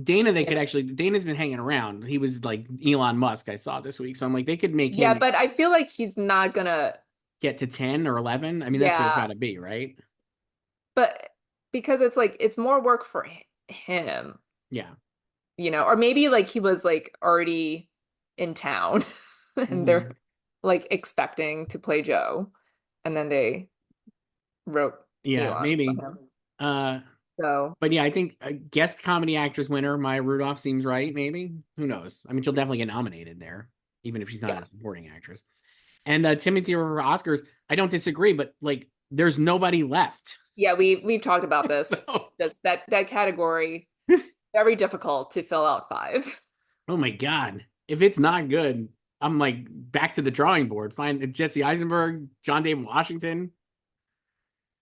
[SPEAKER 1] Dana, they
[SPEAKER 2] You
[SPEAKER 1] could
[SPEAKER 2] know?
[SPEAKER 1] actually, Dana's been hanging around. He was like Elon Musk, I saw this week. So I'm like, they could make
[SPEAKER 2] Yeah,
[SPEAKER 1] him
[SPEAKER 2] but I feel like he's not gonna,
[SPEAKER 1] get to 10 or 11. I mean, that's what it's got
[SPEAKER 2] yeah,
[SPEAKER 1] to be, right?
[SPEAKER 2] but because it's like it's more work for him,
[SPEAKER 1] Yeah.
[SPEAKER 2] or maybe like he was like already in town and they're
[SPEAKER 1] Hmm.
[SPEAKER 2] like expecting to play Joe, and then they wrote
[SPEAKER 1] Yeah,
[SPEAKER 2] Elon for
[SPEAKER 1] maybe.
[SPEAKER 2] him.
[SPEAKER 1] Uh,
[SPEAKER 2] So
[SPEAKER 1] but yeah, I think a guest comedy actress winner, Maya Rudolph, seems right. Maybe, who knows? I mean, she'll definitely get nominated there, even if she's not a
[SPEAKER 2] yeah,
[SPEAKER 1] supporting actress. And Timothy for Oscars, I don't disagree, but like, there's nobody left.
[SPEAKER 2] yeah, we've talked about this.
[SPEAKER 1] So,
[SPEAKER 2] That category very difficult to fill out five.
[SPEAKER 1] oh my God, if it's not good, I'm like back to the drawing board. Find Jesse Eisenberg, John David Washington.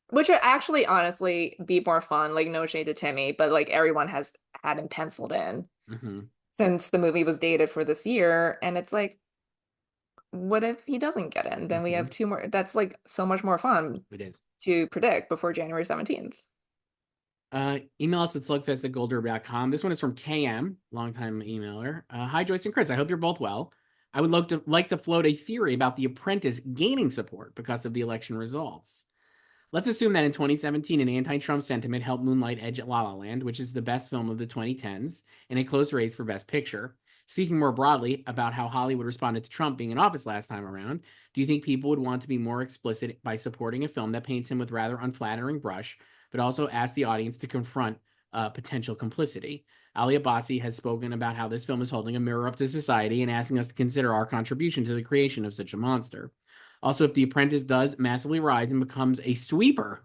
[SPEAKER 2] Which would actually honestly be more fun, like no shade to Timmy, but like everyone has had him penciled in
[SPEAKER 1] Hmm.
[SPEAKER 2] since the movie was dated for this year. And it's like, what if he doesn't get in? Then we have
[SPEAKER 1] Hmm.
[SPEAKER 2] two more. That's like so much more fun
[SPEAKER 1] It is.
[SPEAKER 2] to predict before January 17th.
[SPEAKER 1] Email us at slugfest@goldderby.com. This one is from KM, longtime emailer. Hi, Joyce and Chris. I hope you're both well. I would like to float a theory about The Apprentice gaining support because of the election results. Let's assume that in 2017, an anti-Trump sentiment helped moonlight Edge at La La Land, which is the best film of the 2010s, in a close race for Best Picture. Speaking more broadly about how Hollywood responded to Trump being in office last time around, do you think people would want to be more explicit by supporting a film that paints him with rather unflattering brush, but also asks the audience to confront potential complicity? Ali Abbasi has spoken about how this film is holding a mirror up to society and asking us to consider our contribution to the creation of such a monster. Also, if The Apprentice does massively rise and becomes a sweeper,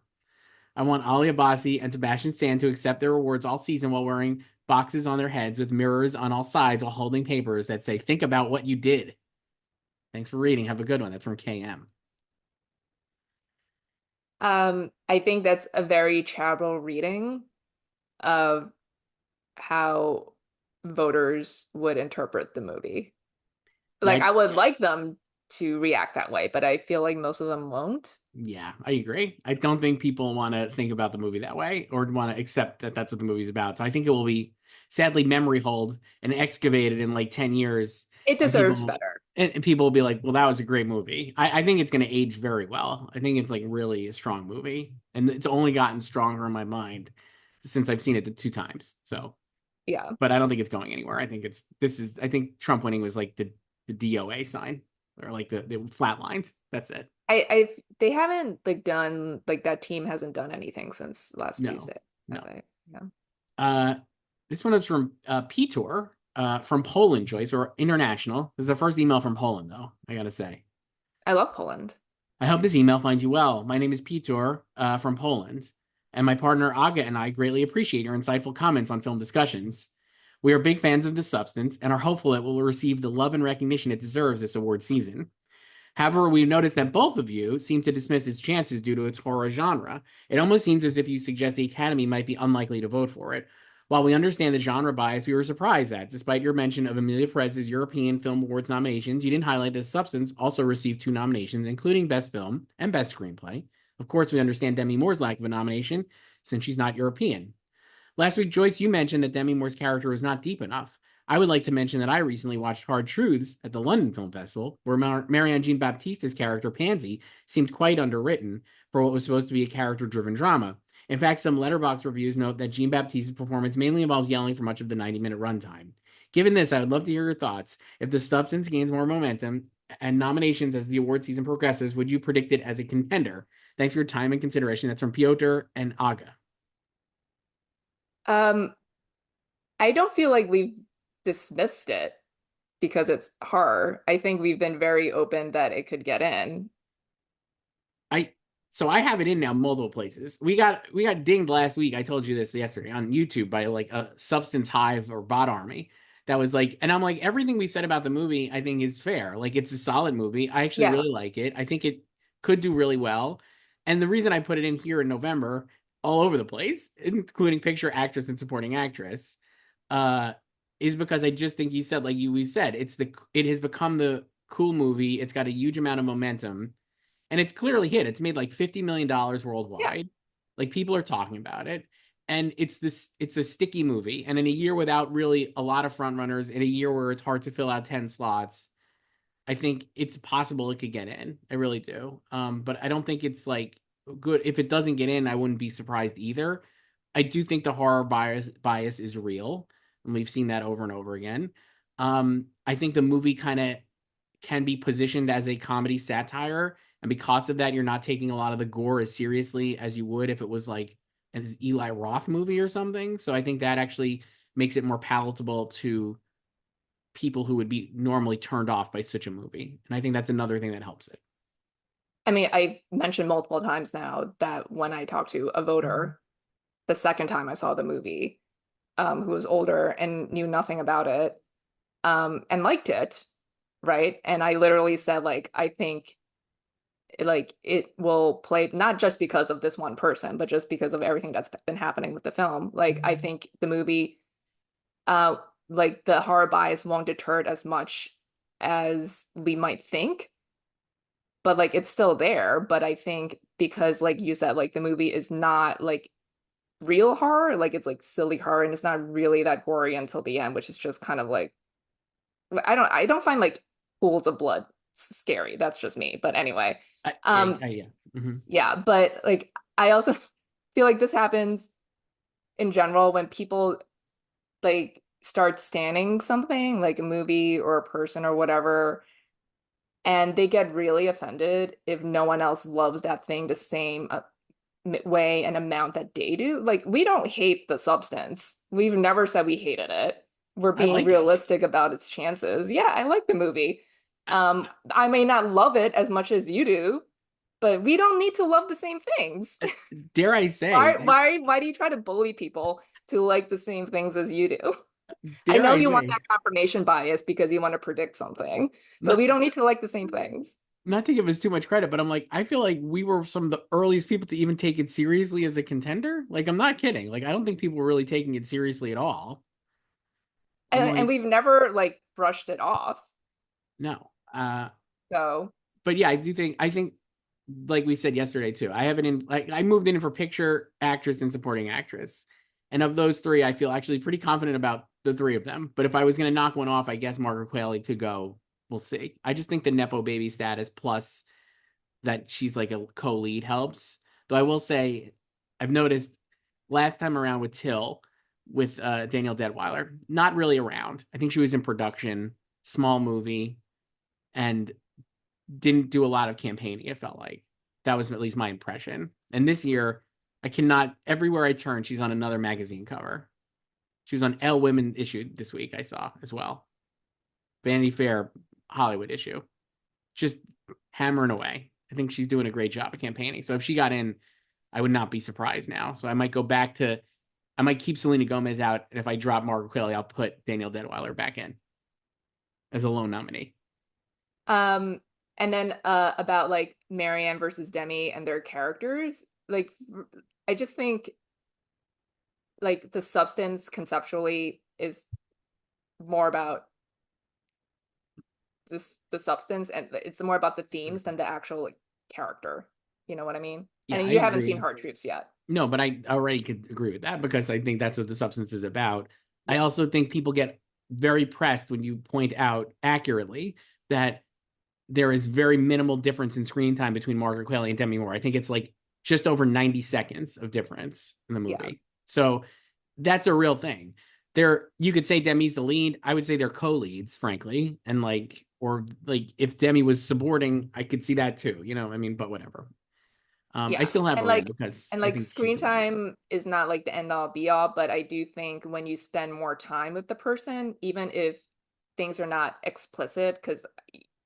[SPEAKER 1] I want Ali Abbasi and Sebastian Stan to accept their rewards all season while wearing boxes on their heads with mirrors on all sides while holding papers that say, think about what you did. Thanks for reading. Have a good one. That's from KM.
[SPEAKER 2] I think that's a very charitable reading of how voters would interpret the movie.
[SPEAKER 1] Yeah,
[SPEAKER 2] Like I would like them to react that way, but I feel like most of them won't.
[SPEAKER 1] yeah, I agree. I don't think people want to think about the movie that way or want to accept that that's what the movie's about. So I think it will be sadly memory hold and excavated in like 10 years.
[SPEAKER 2] It
[SPEAKER 1] And
[SPEAKER 2] deserves better.
[SPEAKER 1] people will be like, well, that was a great movie. I think it's going to age very well. I think it's like really a strong movie. And it's only gotten stronger in my mind since I've seen it the 2 times. So,
[SPEAKER 2] Yeah.
[SPEAKER 1] but I don't think it's going anywhere. I think Trump winning was like the DOA sign or like the flat lines. That's it.
[SPEAKER 2] They haven't like done like that team hasn't done anything since last
[SPEAKER 1] No,
[SPEAKER 2] Tuesday. Have
[SPEAKER 1] no.
[SPEAKER 2] they? Yeah.
[SPEAKER 1] Uh, this one is from Pitor, from Poland, Joyce, or international. This is the first email from Poland, though, I gotta say.
[SPEAKER 2] I love Poland.
[SPEAKER 1] I hope this email finds you well. My name is Pitor, from Poland, and my partner Aga and I greatly appreciate your insightful comments on film discussions. We are big fans of The Substance and are hopeful it will receive the love and recognition it deserves this award season. However, we've noticed that both of you seem to dismiss its chances due to its horror genre. It almost seems as if you suggest the Academy might be unlikely to vote for it. While we understand the genre bias, we were surprised that, despite your mention of Emilia Perez's European Film Awards nominations, you didn't highlight that Substance also received 2 nominations, including Best Film and Best Screenplay. Of course, we understand Demi Moore's lack of a nomination, since she's not European. Last week, Joyce, you mentioned that Demi Moore's character was not deep enough. I would like to mention that I recently watched Hard Truths at the London Film Festival, where Marianne Jean Baptiste's character, Pansy, seemed quite underwritten for what was supposed to be a character-driven drama. In fact, some Letterboxd reviews note that Jean Baptiste's performance mainly involves yelling for much of the 90-minute runtime. Given this, I would love to hear your thoughts. If The Substance gains more momentum and nominations as the award season progresses, would you predict it as a contender? Thanks for your time and consideration. That's from Piotr and Aga.
[SPEAKER 2] Um, I don't feel like we've dismissed it because it's horror. I think we've been very open that it could get in.
[SPEAKER 1] I so I have it in now multiple places. We got dinged last week. I told you this yesterday on YouTube by like a Substance Hive or bot army that was like, and I'm like, everything we said about the movie, I think is fair. Like it's a solid movie. I actually
[SPEAKER 2] Yeah.
[SPEAKER 1] really like it. I think it could do really well. And the reason I put it in here in November, all over the place, including picture, actress, and supporting actress, uh, is because I just think you said, like we said, it has become the cool movie. It's got a huge amount of momentum and it's clearly hit. It's made like $50 million
[SPEAKER 2] Yeah.
[SPEAKER 1] worldwide. Like people are talking about it. And it's a sticky movie. And in a year without really a lot of front runners, in a year where it's hard to fill out 10 slots, I think it's possible it could get in. I really do. But I don't think it's like good. If it doesn't get in, I wouldn't be surprised either. I do think the horror bias is real, and we've seen that over and over again. I think the movie kind of can be positioned as a comedy satire, and because of that, you're not taking a lot of the gore as seriously as you would if it was like an Eli Roth movie or something. So I think that actually makes it more palatable to people who would be normally turned off by such a movie. And I think that's another thing that helps it.
[SPEAKER 2] I mean, I've mentioned multiple times now that when I talked to a voter the second time I saw the movie, who was older and knew nothing about it, and liked it, right? And I literally said, like, I think like it will play not just because of this one person, but just because of everything that's been happening with the film. Like, I think the movie, uh, like the horror bias won't deter it as much as we might think, but like it's still there. But I think because, like you said, like the movie is not like real horror, like it's like silly horror, and it's not really that gory until the end, which is just kind of like I don't find like pools of blood scary. That's just me. But anyway,
[SPEAKER 1] Yeah. Mm-hmm.
[SPEAKER 2] yeah, but like I also feel like this happens in general when people like start standing something like a movie or a person or whatever, and they get really offended if no one else loves that thing the same way and amount that they do. Like, we don't hate the substance. We've never said we hated it. We're
[SPEAKER 1] I
[SPEAKER 2] being
[SPEAKER 1] like it.
[SPEAKER 2] realistic about its chances. Yeah, I like the movie. I may not love it as much as you do, but we don't need to love the same things.
[SPEAKER 1] Dare I say,
[SPEAKER 2] Why do you try to bully people to like the same things as you do? I
[SPEAKER 1] dare
[SPEAKER 2] know
[SPEAKER 1] I
[SPEAKER 2] you want
[SPEAKER 1] say,
[SPEAKER 2] that confirmation bias because you want to predict something, but
[SPEAKER 1] not
[SPEAKER 2] we don't need to like the same things.
[SPEAKER 1] not to give us too much credit, but I'm like, I feel like we were some of the earliest people to even take it seriously as a contender. Like, I'm not kidding. Like, I don't think people were really taking it seriously at all. I'm
[SPEAKER 2] And
[SPEAKER 1] like,
[SPEAKER 2] we've never like brushed it off.
[SPEAKER 1] no.
[SPEAKER 2] So
[SPEAKER 1] But yeah, I think like we said yesterday too, I have it in like I moved in for picture, actress, and supporting actress. And of those three, I feel actually pretty confident about the three of them. But if I was gonna knock one off, I guess Margaret Qualley could go. We'll see. I just think the Nepo baby status plus that she's like a co-lead helps. Though I will say I've noticed last time around with Till with Danielle Deadweiler, not really around. I think she was in production, small movie, and didn't do a lot of campaigning, it felt like. That was at least my impression. And this year, I cannot, everywhere I turn, she's on another magazine cover. She was on Elle Women issue this week, I saw as well. Vanity Fair Hollywood issue. Just hammering away. I think she's doing a great job of campaigning. So if she got in, I would not be surprised now. So I might go back to I might keep Selena Gomez out, and if I drop Margaret Qualley, I'll put Danielle Deadwyler back in as a lone nominee.
[SPEAKER 2] Um, and then about like Marianne versus Demi and their characters, like I just think like the substance conceptually is more about the substance, and it's more about the themes than the actual like character. You know what I mean?
[SPEAKER 1] Yeah,
[SPEAKER 2] And
[SPEAKER 1] I
[SPEAKER 2] you haven't seen
[SPEAKER 1] agree.
[SPEAKER 2] Hard Truths yet.
[SPEAKER 1] No, but I already could agree with that because I think that's what the substance is about. I
[SPEAKER 2] Yeah.
[SPEAKER 1] also think people get very pressed when you point out accurately that there is very minimal difference in screen time between Margaret Qualley and Demi Moore. I think it's like just over 90 seconds of difference in the
[SPEAKER 2] Yeah.
[SPEAKER 1] movie. So that's a real thing. There, you could say Demi's the lead. I would say they're co-leads, frankly. And like, or like if Demi was supporting, I could see that too, I mean, but whatever. I
[SPEAKER 2] Yeah.
[SPEAKER 1] still have
[SPEAKER 2] And
[SPEAKER 1] her in
[SPEAKER 2] like
[SPEAKER 1] because
[SPEAKER 2] and
[SPEAKER 1] I
[SPEAKER 2] like
[SPEAKER 1] think she's
[SPEAKER 2] screen
[SPEAKER 1] really good.
[SPEAKER 2] time is not like the end all be all, but I do think when you spend more time with the person, even if things are not explicit, because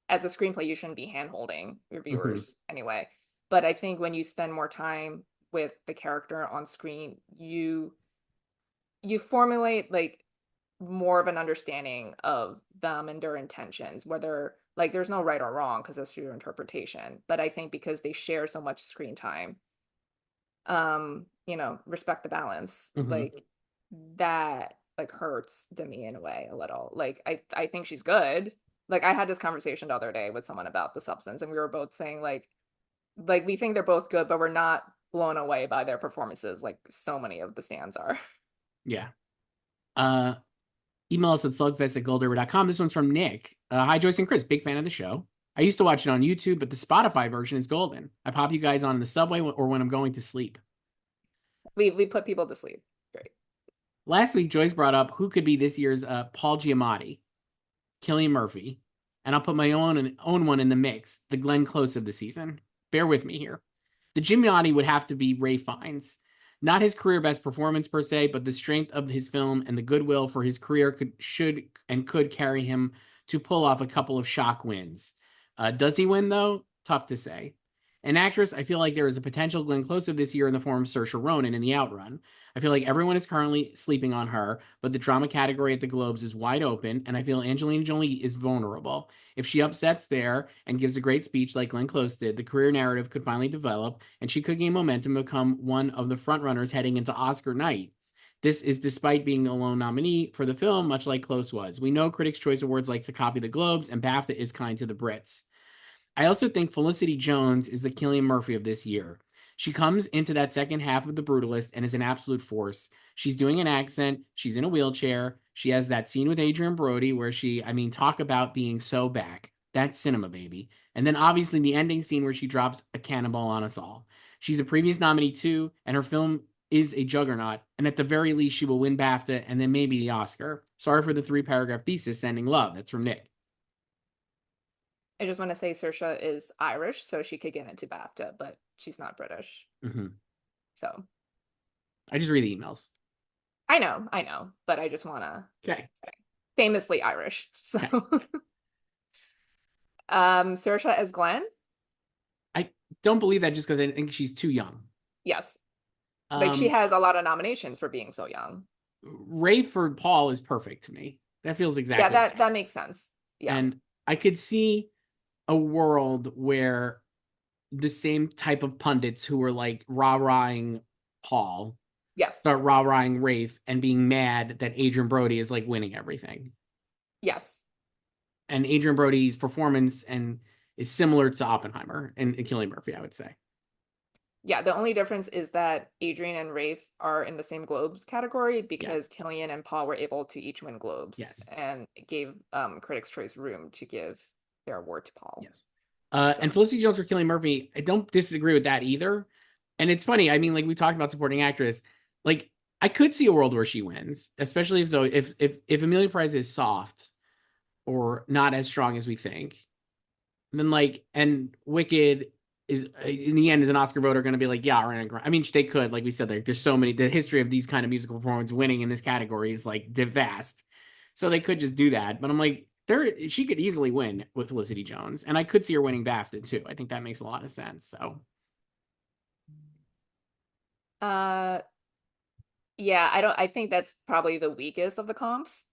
[SPEAKER 2] as a screenplay, you shouldn't be hand-holding your
[SPEAKER 1] Mm-hmm.
[SPEAKER 2] viewers anyway. But I think when you spend more time with the character on screen, you formulate like more of an understanding of them and their intentions, whether like there's no right or wrong because that's your interpretation. But I think because they share so much screen time, respect the balance.
[SPEAKER 1] Mm-hmm.
[SPEAKER 2] Like that like hurts Demi in a way a little. Like I think she's good. Like I had this conversation the other day with someone about the substance, and we were both saying like we think they're both good, but we're not blown away by their performances like so many of the stands are.
[SPEAKER 1] Yeah. Uh, Email us at slugfest@goldover.com. This one's from Nick. Hi, Joyce and Chris. Big fan of the show. I used to watch it on YouTube, but the Spotify version is golden. I pop you guys on the subway or when I'm going to sleep.
[SPEAKER 2] We put people to sleep. Great.
[SPEAKER 1] Last week, Joyce brought up who could be this year's Paul Giamatti, Cillian Murphy, and I'll put my own one in the mix, the Glenn Close of the season. Bear with me here. The Giamatti would have to be Ray Fiennes. Not his career best performance per se, but the strength of his film and the goodwill for his career could carry him to pull off a couple of shock wins. Does he win though? Tough to say. An actress, I feel like there is a potential Glenn Close of this year in the form of Saoirse Ronan in The Outrun. I feel like everyone is currently sleeping on her, but the drama category at the Globes is wide open, and I feel Angelina Jolie is vulnerable. If she upsets there and gives a great speech like Glenn Close did, the career narrative could finally develop, and she could gain momentum and become one of the frontrunners heading into Oscar night. This is despite being a lone nominee for the film, much like Close was. We know Critics' Choice Awards like to copy the Globes, and BAFTA is kind to the Brits. I also think Felicity Jones is the Cillian Murphy of this year. She comes into that second half of The Brutalist and is an absolute force. She's doing an accent. She's in a wheelchair. She has that scene with Adrian Brody where talk about being so back. That's cinema, baby. And then obviously the ending scene where she drops a cannonball on us all. She's a previous nominee too, and her film is a juggernaut. And at the very least, she will win BAFTA and then maybe the Oscar. Sorry for the 3-paragraph thesis, sending love. That's from Nick.
[SPEAKER 2] I just want to say Saoirse is Irish, so she could get into BAFTA, but she's not British.
[SPEAKER 1] Mm-hmm.
[SPEAKER 2] So
[SPEAKER 1] I just read the emails.
[SPEAKER 2] I know, but I just want to
[SPEAKER 1] Okay.
[SPEAKER 2] say famously Irish. So
[SPEAKER 1] Okay.
[SPEAKER 2] Saoirse as Glenn?
[SPEAKER 1] I don't believe that just because I think she's too young.
[SPEAKER 2] Yes. Like she
[SPEAKER 1] Um,
[SPEAKER 2] has a lot of nominations for being so young.
[SPEAKER 1] Ray for Paul is perfect to me. That feels
[SPEAKER 2] Yeah,
[SPEAKER 1] exactly
[SPEAKER 2] that
[SPEAKER 1] right.
[SPEAKER 2] that makes sense. Yeah.
[SPEAKER 1] And I could see a world where the same type of pundits who were like rah-rahing Paul
[SPEAKER 2] Yes.
[SPEAKER 1] start rah-rahing Rafe and being mad that Adrian Brody is like winning everything.
[SPEAKER 2] Yes.
[SPEAKER 1] And Adrian Brody's performance and is similar to Oppenheimer and Cillian Murphy, I would say.
[SPEAKER 2] Yeah, the only difference is that Adrian and Rafe are in the same Globes category
[SPEAKER 1] Yeah.
[SPEAKER 2] because Killian and Paul were able to each win Globes
[SPEAKER 1] Yes.
[SPEAKER 2] and it gave Critics' Choice room to give their award to Paul.
[SPEAKER 1] Yes.
[SPEAKER 2] So
[SPEAKER 1] And Felicity Jones for Cillian Murphy, I don't disagree with that either. And it's funny. I mean, like we talked about supporting actress. Like I could see a world where she wins, especially if Emilia Pérez is soft or not as strong as we think. Then like and Wicked is in the end is an Oscar voter going to be like, yeah, Ariana Grande. I mean, they could, like we said, like there's so many. The history of these kind of musical performances winning in this category is like vast. So they could just do that. But I'm like, she could easily win with Felicity Jones, and I could see her winning BAFTA too. I think that makes a lot of sense. So
[SPEAKER 2] uh Yeah, I think that's probably the weakest of the comps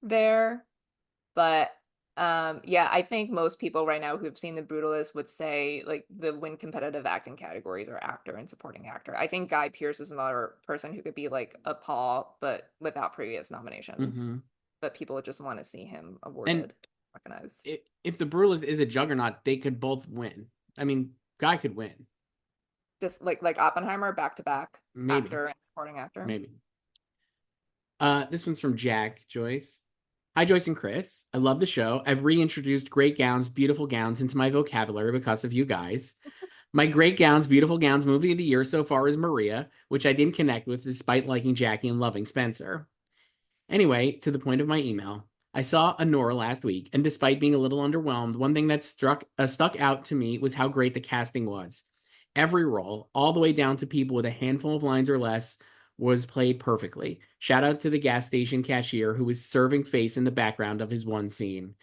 [SPEAKER 2] there. But yeah, I think most people right now who've seen The Brutalist would say like the win competitive acting categories are actor and supporting actor. I think Guy Pearce is another person who could be like a Paul, but without previous nominations.
[SPEAKER 1] Hmm.
[SPEAKER 2] But people just want to see him
[SPEAKER 1] And
[SPEAKER 2] awarded, recognized.
[SPEAKER 1] if the Brewers is a juggernaut, they could both win. I mean, Guy could win.
[SPEAKER 2] Just like Oppenheimer, back to back,
[SPEAKER 1] Maybe.
[SPEAKER 2] actor and supporting actor.
[SPEAKER 1] Maybe. This one's from Jack Joyce. Hi, Joyce and Chris. I love the show. I've reintroduced great gowns, beautiful gowns into my vocabulary because of you guys. My great gowns, beautiful gowns movie of the year so far is Maria, which I didn't connect with despite liking Jackie and loving Spencer. Anyway, to the point of my email, I saw Anora last week, and despite being a little underwhelmed, one thing that stuck out to me was how great the casting was. Every role, all the way down to people with a handful of lines or less, was played perfectly. Shout out to the gas station cashier who was serving face in the background of his one scene.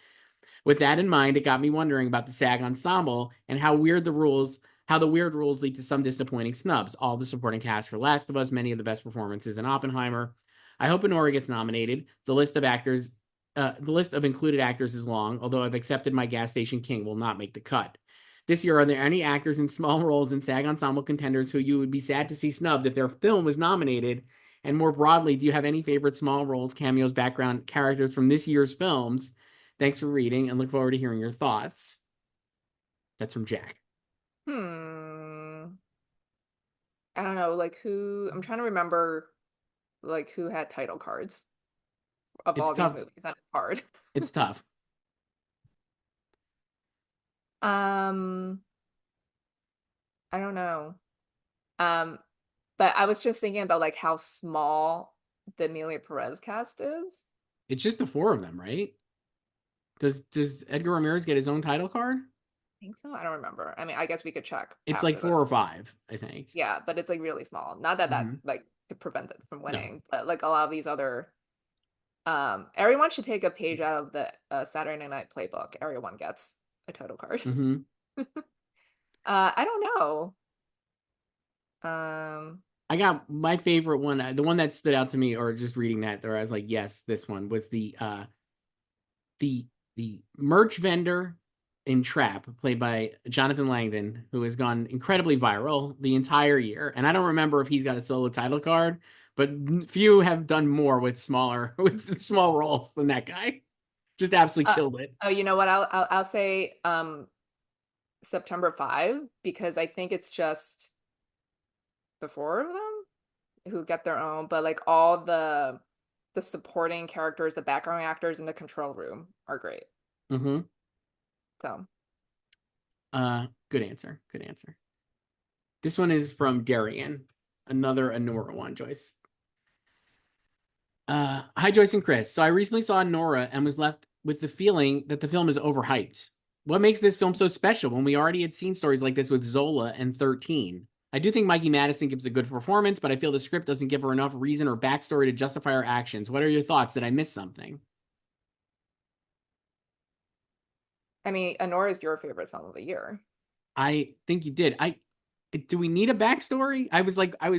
[SPEAKER 1] With that in mind, it got me wondering about the SAG ensemble and how the weird rules lead to some disappointing snubs. All the supporting cast for Last of Us, many of the best performances in Oppenheimer. I hope Anora gets nominated. The list of included actors is long, although I've accepted my gas station king will not make the cut. This year, are there any actors in small roles in SAG ensemble contenders who you would be sad to see snubbed if their film was nominated? And more broadly, do you have any favorite small roles, cameos, background characters from this year's films? Thanks for reading and look forward to hearing your thoughts. That's from Jack.
[SPEAKER 2] Hmm. I don't know, like who I'm trying to remember like who had title cards of
[SPEAKER 1] It's
[SPEAKER 2] all these
[SPEAKER 1] tough.
[SPEAKER 2] movies. That is hard.
[SPEAKER 1] It's tough.
[SPEAKER 2] Um, I don't know. Um, but I was just thinking about like how small the Emilia Perez cast is.
[SPEAKER 1] It's just the four of them, right? Does Edgar Ramirez get his own title card?
[SPEAKER 2] I think so. I don't remember. I mean, I guess we could check
[SPEAKER 1] It's like
[SPEAKER 2] after
[SPEAKER 1] four
[SPEAKER 2] this.
[SPEAKER 1] or five, I think.
[SPEAKER 2] Yeah, but it's like really small. Not that that
[SPEAKER 1] Hmm.
[SPEAKER 2] like could prevent it from
[SPEAKER 1] No.
[SPEAKER 2] winning, but like a lot of these other everyone should take a page out of the Saturday Night Playbook. Everyone gets a total card.
[SPEAKER 1] Hmm.
[SPEAKER 2] I don't know. Um,
[SPEAKER 1] I got my favorite one. The one that stood out to me, or just reading that, where I was like, "Yes, this one was the the merch vendor in Trap, played by Jonathan Langdon, who has gone incredibly viral the entire year. And I don't remember if he's got a solo title card, but few have done more with smaller with small roles than that guy. Just absolutely
[SPEAKER 2] uh,
[SPEAKER 1] killed it.
[SPEAKER 2] oh, you know what? I'll say September 5 because I think it's just the four of them who get their own, but like all the supporting characters, the background actors in the control room are great.
[SPEAKER 1] Hmm.
[SPEAKER 2] So,
[SPEAKER 1] Good answer. Good answer. This one is from Darian, another Anora one, Joyce. Hi, Joyce and Chris. So I recently saw Nora and was left with the feeling that the film is overhyped. What makes this film so special when we already had seen stories like this with Zola and 13? I do think Mikey Madison gives a good performance, but I feel the script doesn't give her enough reason or backstory to justify her actions. What are your thoughts? Did I miss something?
[SPEAKER 2] I mean, Anora is your favorite film of the year.
[SPEAKER 1] I think you did. I Do we need a backstory? I was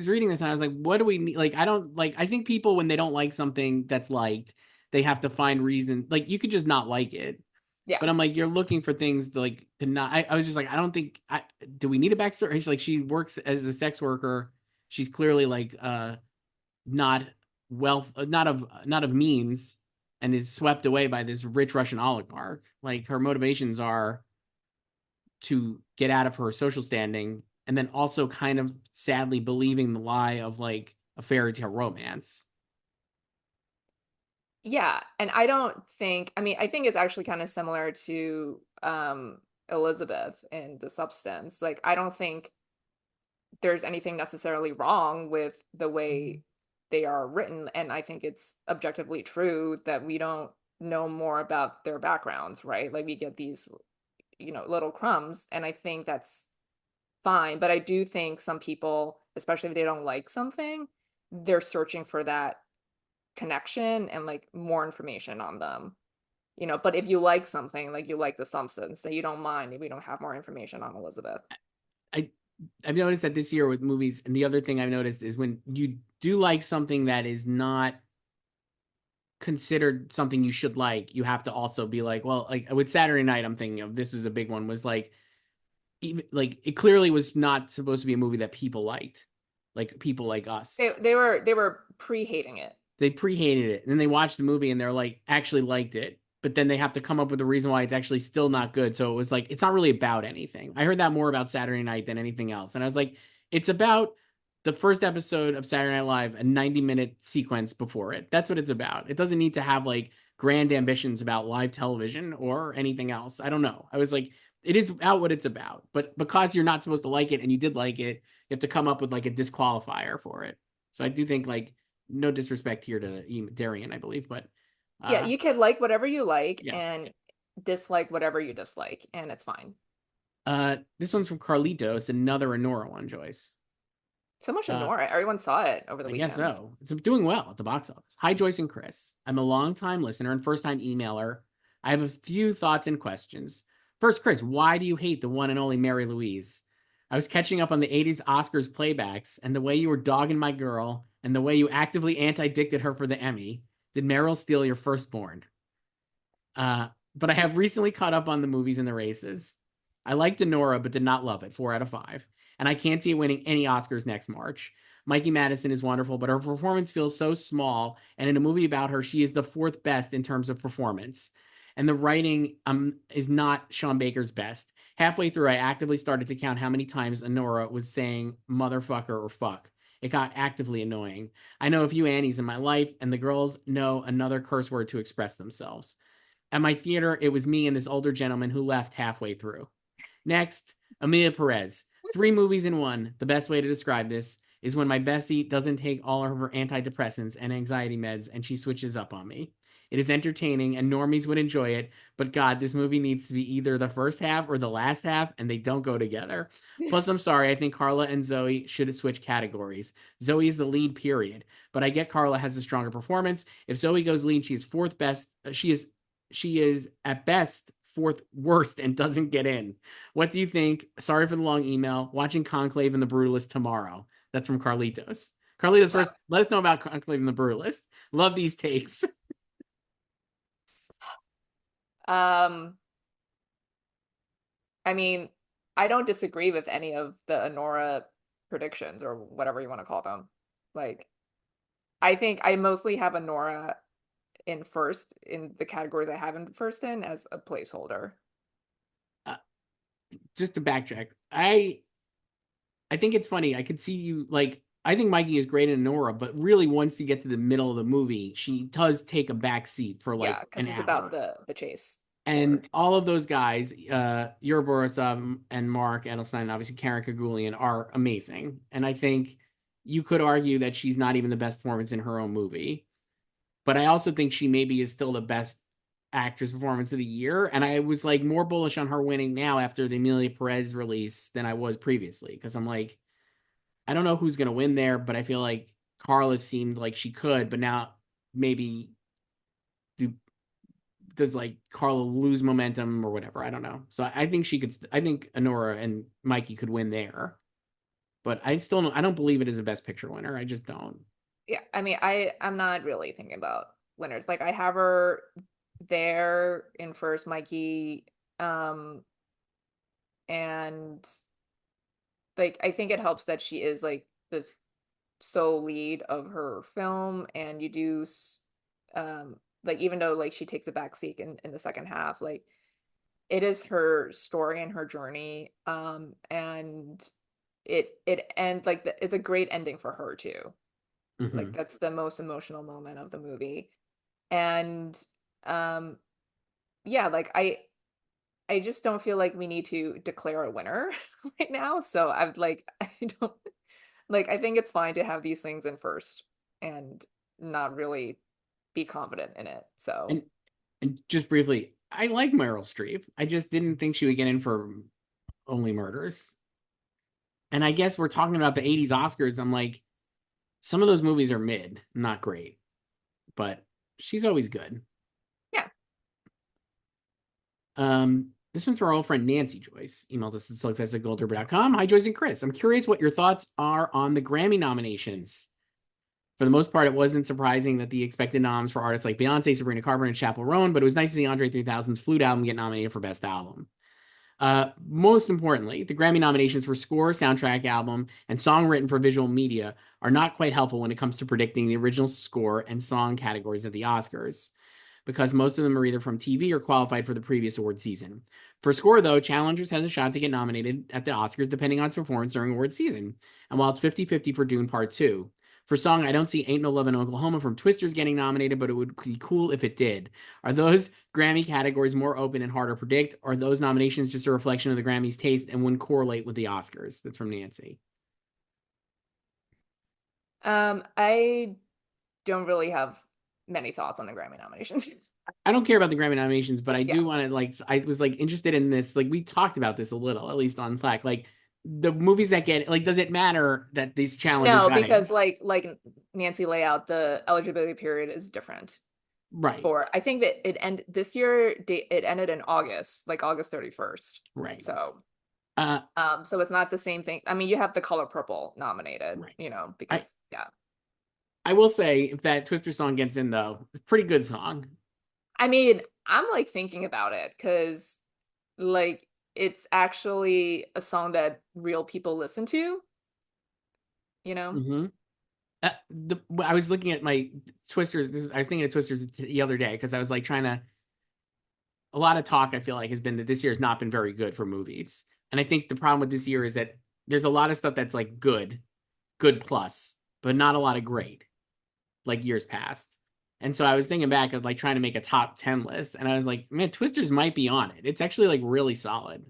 [SPEAKER 1] reading this and I was like, what do we need? Like, I don't like, I think people, when they don't like something that's liked, they have to find reason. Like, you could just not like it.
[SPEAKER 2] Yeah.
[SPEAKER 1] But I'm like, you're looking for things to like, to not, I was just like, I don't think, do we need a backstory? She's like, she works as a sex worker. She's clearly like, not wealth, not of means and is swept away by this rich Russian oligarch. Like, her motivations are to get out of her social standing and then also kind of sadly believing the lie of like a fairy tale romance.
[SPEAKER 2] Yeah, and I don't think, I mean, I think it's actually kind of similar to Elizabeth in The Substance. Like, I don't think there's anything necessarily wrong with the way they are written, and I think it's objectively true that we don't know more about their backgrounds, right? Like we get these, little crumbs, and I think that's fine. But I do think some people, especially if they don't like something, they're searching for that connection and like more information on them. But if you like something, like you like The Simpsons, then you don't mind if we don't have more information on Elizabeth.
[SPEAKER 1] I I've noticed that this year with movies, and the other thing I've noticed is when you do like something that is not considered something you should like, you have to also be like, well, like with Saturday Night, I'm thinking of this was a big one, was like even like it clearly was not supposed to be a movie that people liked, like people like us.
[SPEAKER 2] They were pre-hating it.
[SPEAKER 1] They pre-hated it, and then they watched the movie and they're like actually liked it, but then they have to come up with a reason why it's actually still not good. So it was like it's not really about anything. I heard that more about Saturday Night than anything else, and I was like, it's about the first episode of Saturday Night Live, a 90-minute sequence before it. That's what it's about. It doesn't need to have like grand ambitions about live television or anything else. I don't know. I was like, it is about what it's about, but because you're not supposed to like it and you did like it, you have to come up with like a disqualifier for it. So I do think like no disrespect here to Darian, I believe, but
[SPEAKER 2] Yeah,
[SPEAKER 1] uh
[SPEAKER 2] you can like whatever you like
[SPEAKER 1] yeah.
[SPEAKER 2] and dislike whatever you dislike, and it's fine.
[SPEAKER 1] This one's from Carlitos, another Anora one, Joyce.
[SPEAKER 2] So much
[SPEAKER 1] Uh
[SPEAKER 2] Anora. Everyone saw it over the
[SPEAKER 1] I guess
[SPEAKER 2] weekend.
[SPEAKER 1] so. It's doing well at the box office. Hi, Joyce and Chris. I'm a long-time listener and first-time emailer. I have a few thoughts and questions. First, Chris, why do you hate the one and only Mary Louise? I was catching up on the 80s Oscars playbacks, and the way you were dogging my girl, and the way you actively anti-dicted her for the Emmy. Did Meryl steal your firstborn? But I have recently caught up on the movies and the races. I liked Anora, but did not love it. 4 out of 5. And I can't see it winning any Oscars next March. Mikey Madison is wonderful, but her performance feels so small. And in a movie about her, she is the fourth best in terms of performance. And the writing is not Sean Baker's best. Halfway through, I actively started to count how many times Anora was saying motherfucker or fuck. It got actively annoying. I know a few Annies in my life, and the girls know another curse word to express themselves. At my theater, it was me and this older gentleman who left halfway through. Next, Emilia Perez. 3 movies in one. The best way to describe this is when my bestie doesn't take all of her antidepressants and anxiety meds and she switches up on me. It is entertaining and normies would enjoy it, but God, this movie needs to be either the first half or the last half, and they don't go together. Plus, I'm sorry, I think Carla and Zoe should switch categories. Zoe is the lead, period. But I get Carla has a stronger performance. If Zoe goes lead, she is fourth best. She is at best fourth worst and doesn't get in. What do you think? Sorry for the long email. Watching Conclave and the Brutalist tomorrow. That's from Carlitos. Carlitos,
[SPEAKER 2] Wow.
[SPEAKER 1] first, let us know about Conclave and the Brutalist. Love these takes.
[SPEAKER 2] Um, I mean, I don't disagree with any of the Anora predictions or whatever you want to call them. Like, I think I mostly have Anora in first in the categories I have in first in as a placeholder.
[SPEAKER 1] uh, just to backtrack, I think it's funny. I could see you like. I think Mikey is great in Nora, but really, once you get to the middle of the movie, she does take a back seat for
[SPEAKER 2] Yeah,
[SPEAKER 1] like
[SPEAKER 2] because
[SPEAKER 1] an
[SPEAKER 2] it's about
[SPEAKER 1] hour.
[SPEAKER 2] the chase for.
[SPEAKER 1] And all of those guys, Uroboros and Mark Edelstein, and obviously Karen Kagulian, are amazing. And I think you could argue that she's not even the best performance in her own movie. But I also think she maybe is still the best actress performance of the year. And I was like more bullish on her winning now after the Emilia Perez release than I was previously. Because I'm like, I don't know who's going to win there, but I feel like Carla seemed like she could. But now maybe do does like Carla lose momentum or whatever? I don't know. So I think she could. I think Anora and Mikey could win there, but I still don't. I don't believe it is a Best Picture winner. I just don't.
[SPEAKER 2] Yeah, I mean, I'm not really thinking about winners. Like I have her there in first, Mikey, and like I think it helps that she is like the sole lead of her film, and you do like even though like she takes a back seat in the second half, like it is her story and her journey, and it and like it's a great ending for her too. Like
[SPEAKER 1] Mm-hmm.
[SPEAKER 2] that's the most emotional moment of the movie. And um yeah, like I just don't feel like we need to declare a winner right now. So I've like I don't like I think it's fine to have these things in first and not really be confident in it. So
[SPEAKER 1] And and just briefly, I like Meryl Streep. I just didn't think she would get in for Only Murders. And I guess we're talking about the '80s Oscars. I'm like, some of those movies are mid, not great, but she's always good.
[SPEAKER 2] yeah.
[SPEAKER 1] Um, This one's from our old friend Nancy Joyce. Emailed us at slugfest@goldderby.com. Hi, Joyce and Chris. I'm curious what your thoughts are on the Grammy nominations. For the most part, it wasn't surprising that the expected noms for artists like Beyonce, Sabrina Carpenter, and Chappell Roan, but it was nice to see Andre 3000's Flute album get nominated for Best Album. Most importantly, the Grammy nominations for score, soundtrack, album, and song written for visual media are not quite helpful when it comes to predicting the original score and song categories at the Oscars, because most of them are either from TV or qualified for the previous award season. For score, though, Challengers has a shot to get nominated at the Oscars depending on its performance during award season, and while it's 50-50 for Dune Part 2. For song, I don't see Ain't No Love in Oklahoma from Twisters getting nominated, but it would be cool if it did. Are those Grammy categories more open and harder to predict? Are those nominations just a reflection of the Grammys' taste and wouldn't correlate with the Oscars? That's from Nancy.
[SPEAKER 2] I don't really have many thoughts on the Grammy nominations.
[SPEAKER 1] I don't care about the Grammy nominations, but I
[SPEAKER 2] Yeah.
[SPEAKER 1] do want to I was interested in this. We talked about this a little, at least on Slack. The movies that get does it matter that these challengers
[SPEAKER 2] No,
[SPEAKER 1] got
[SPEAKER 2] because
[SPEAKER 1] it?
[SPEAKER 2] like Nancy laid out, the eligibility period is different.
[SPEAKER 1] Right.
[SPEAKER 2] I think that this year it ended in August, like August 31st.
[SPEAKER 1] Right.
[SPEAKER 2] So
[SPEAKER 1] Uh
[SPEAKER 2] so it's not the same thing. I mean, you have The Color Purple nominated,
[SPEAKER 1] right.
[SPEAKER 2] because yeah.
[SPEAKER 1] I will say if that Twister song gets in though, it's a pretty good song.
[SPEAKER 2] I mean, I'm thinking about it because it's actually a song that real people listen to, you know?
[SPEAKER 1] Mm-hmm. I was looking at my Twisters. I was thinking of Twisters the other day because I was trying to. A lot of talk I feel like has been that this year has not been very good for movies, and I think the problem with this year is that there's a lot of stuff that's good plus, but not a lot of great, like years past. And so I was thinking back of trying to make a top 10 list, and I was like, man, Twisters might be on it. It's actually really solid.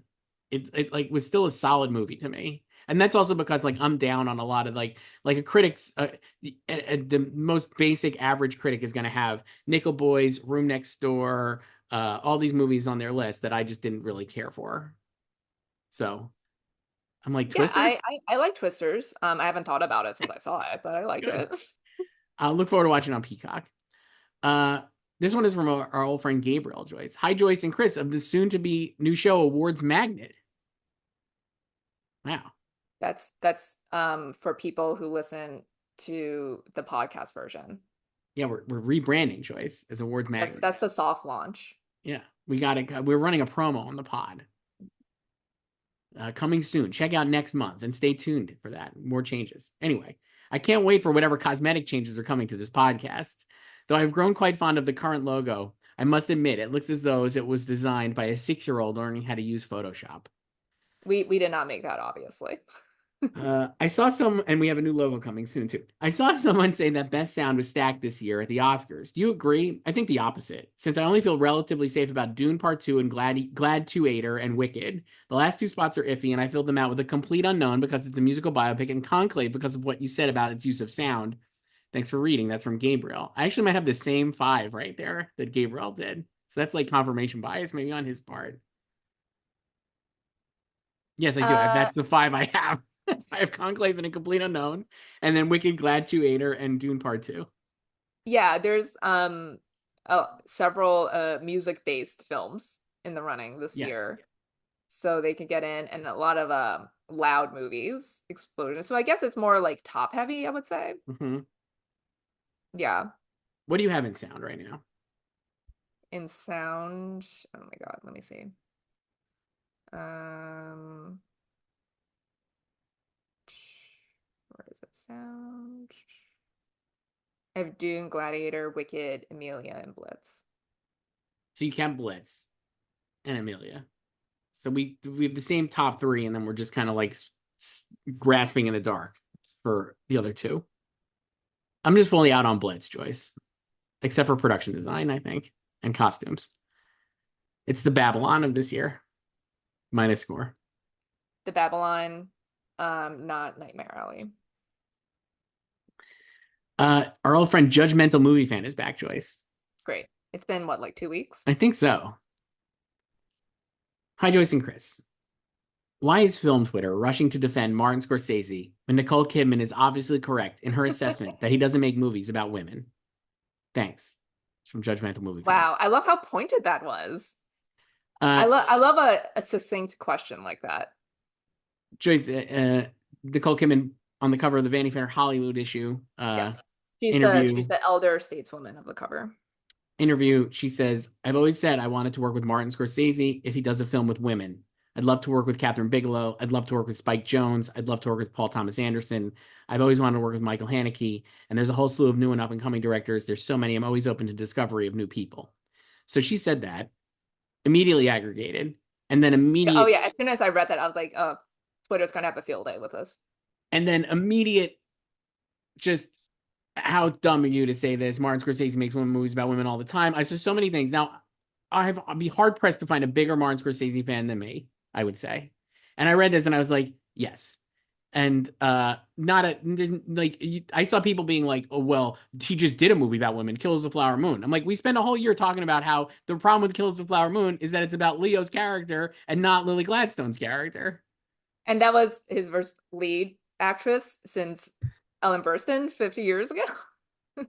[SPEAKER 1] It was still a solid movie to me. And that's also because I'm down on a lot of a critic's the most basic average critic is going to have Nickel Boys, Room Next Door, all these movies on their list that I just didn't really care for. So I'm like,
[SPEAKER 2] Yeah,
[SPEAKER 1] Twisters?
[SPEAKER 2] I like Twisters. I haven't thought about it since I saw it, but I liked
[SPEAKER 1] Good.
[SPEAKER 2] it.
[SPEAKER 1] I'll look forward to watching on Peacock. Uh, this one is from our old friend Gabriel Joyce. Hi, Joyce and Chris of the soon to be new show Awards Magnet. Wow.
[SPEAKER 2] That's for people who listen to the podcast version.
[SPEAKER 1] Yeah, we're rebranding Joyce as Awards Magnet.
[SPEAKER 2] That's the soft launch.
[SPEAKER 1] Yeah, we got it. We're running a promo on the pod. Coming soon. Check out next month and stay tuned for that. More changes. Anyway, I can't wait for whatever cosmetic changes are coming to this podcast. Though I've grown quite fond of the current logo, I must admit it looks as though it was designed by a 6-year-old learning how to use Photoshop.
[SPEAKER 2] We did not make that, obviously.
[SPEAKER 1] I saw and we have a new logo coming soon too. I saw someone say that Best Sound was stacked this year at the Oscars. Do you agree? I think the opposite. Since I only feel relatively safe about Dune Part 2 and Gladiator and Wicked, the last two spots are iffy, and I filled them out with a complete unknown because it's a musical biopic, and Conclave because of what you said about its use of sound. Thanks for reading. That's from Gabriel. I actually might have the same 5 right there that Gabriel did. So that's confirmation bias maybe on his part. Yes, I do. That's the 5 I have. I have Conclave and a Complete Unknown, and then Wicked, Gladiator, and Dune Part 2.
[SPEAKER 2] Yeah, there's several music-based films in the running this year. So they could get in, and a lot of loud movies, explosions. So I guess it's more top heavy, I would say.
[SPEAKER 1] Mm-hmm.
[SPEAKER 2] Yeah.
[SPEAKER 1] What do you have in sound right now?
[SPEAKER 2] In sound, oh my God, let me see. Where does it sound? I have Dune, Gladiator, Wicked, Emilia, and Blitz.
[SPEAKER 1] So you can Blitz and Emilia. So we have the same top 3, and then we're just kind of grasping in the dark for the other 2. I'm just fully out on Blitz, Joyce, except for production design, I think, and costumes. It's the Babylon of this year, minus score.
[SPEAKER 2] The Babylon, not Nightmare Alley.
[SPEAKER 1] Our old friend Judgmental Movie Fan is back, Joyce.
[SPEAKER 2] Great. It's been what, 2 weeks?
[SPEAKER 1] I think so. Hi, Joyce and Chris. Why is film Twitter rushing to defend Martin Scorsese when Nicole Kidman is obviously correct in her assessment that he doesn't make movies about women? Thanks. It's from Judgmental Movie Fan.
[SPEAKER 2] Wow, I love how pointed that was.
[SPEAKER 1] Uh,
[SPEAKER 2] I love a succinct question like that.
[SPEAKER 1] Joyce, Nicole Kidman on the cover of the Vanity Fair Hollywood issue
[SPEAKER 2] Yes. She's
[SPEAKER 1] interview.
[SPEAKER 2] the elder stateswoman of the cover.
[SPEAKER 1] Interview, she says, I've always said I wanted to work with Martin Scorsese if he does a film with women. I'd love to work with Catherine Bigelow. I'd love to work with Spike Jones. I'd love to work with Paul Thomas Anderson. I've always wanted to work with Michael Haneke. And there's a whole slew of new and up and coming directors. There's so many. I'm always open to discovery of new people. So she said that, immediately aggregated, and then
[SPEAKER 2] Oh
[SPEAKER 1] immediate,
[SPEAKER 2] yeah, as soon as I read that, I was like, oh, Twitter's gonna have a field day with this.
[SPEAKER 1] and then immediate, just how dumb are you to say this? Martin Scorsese makes women movies about women all the time. I saw so many things. Now, I'd be hard pressed to find a bigger Martin Scorsese fan than me, I would say. And I read this and I was like, yes. And not a like I saw people being like, oh well, he just did a movie about women, Kills the Flower Moon. I'm like, we spend a whole year talking about how the problem with Kills the Flower Moon is that it's about Leo's character and not Lily Gladstone's character.
[SPEAKER 2] And that was his first lead actress since Ellen Burstyn 50 years ago.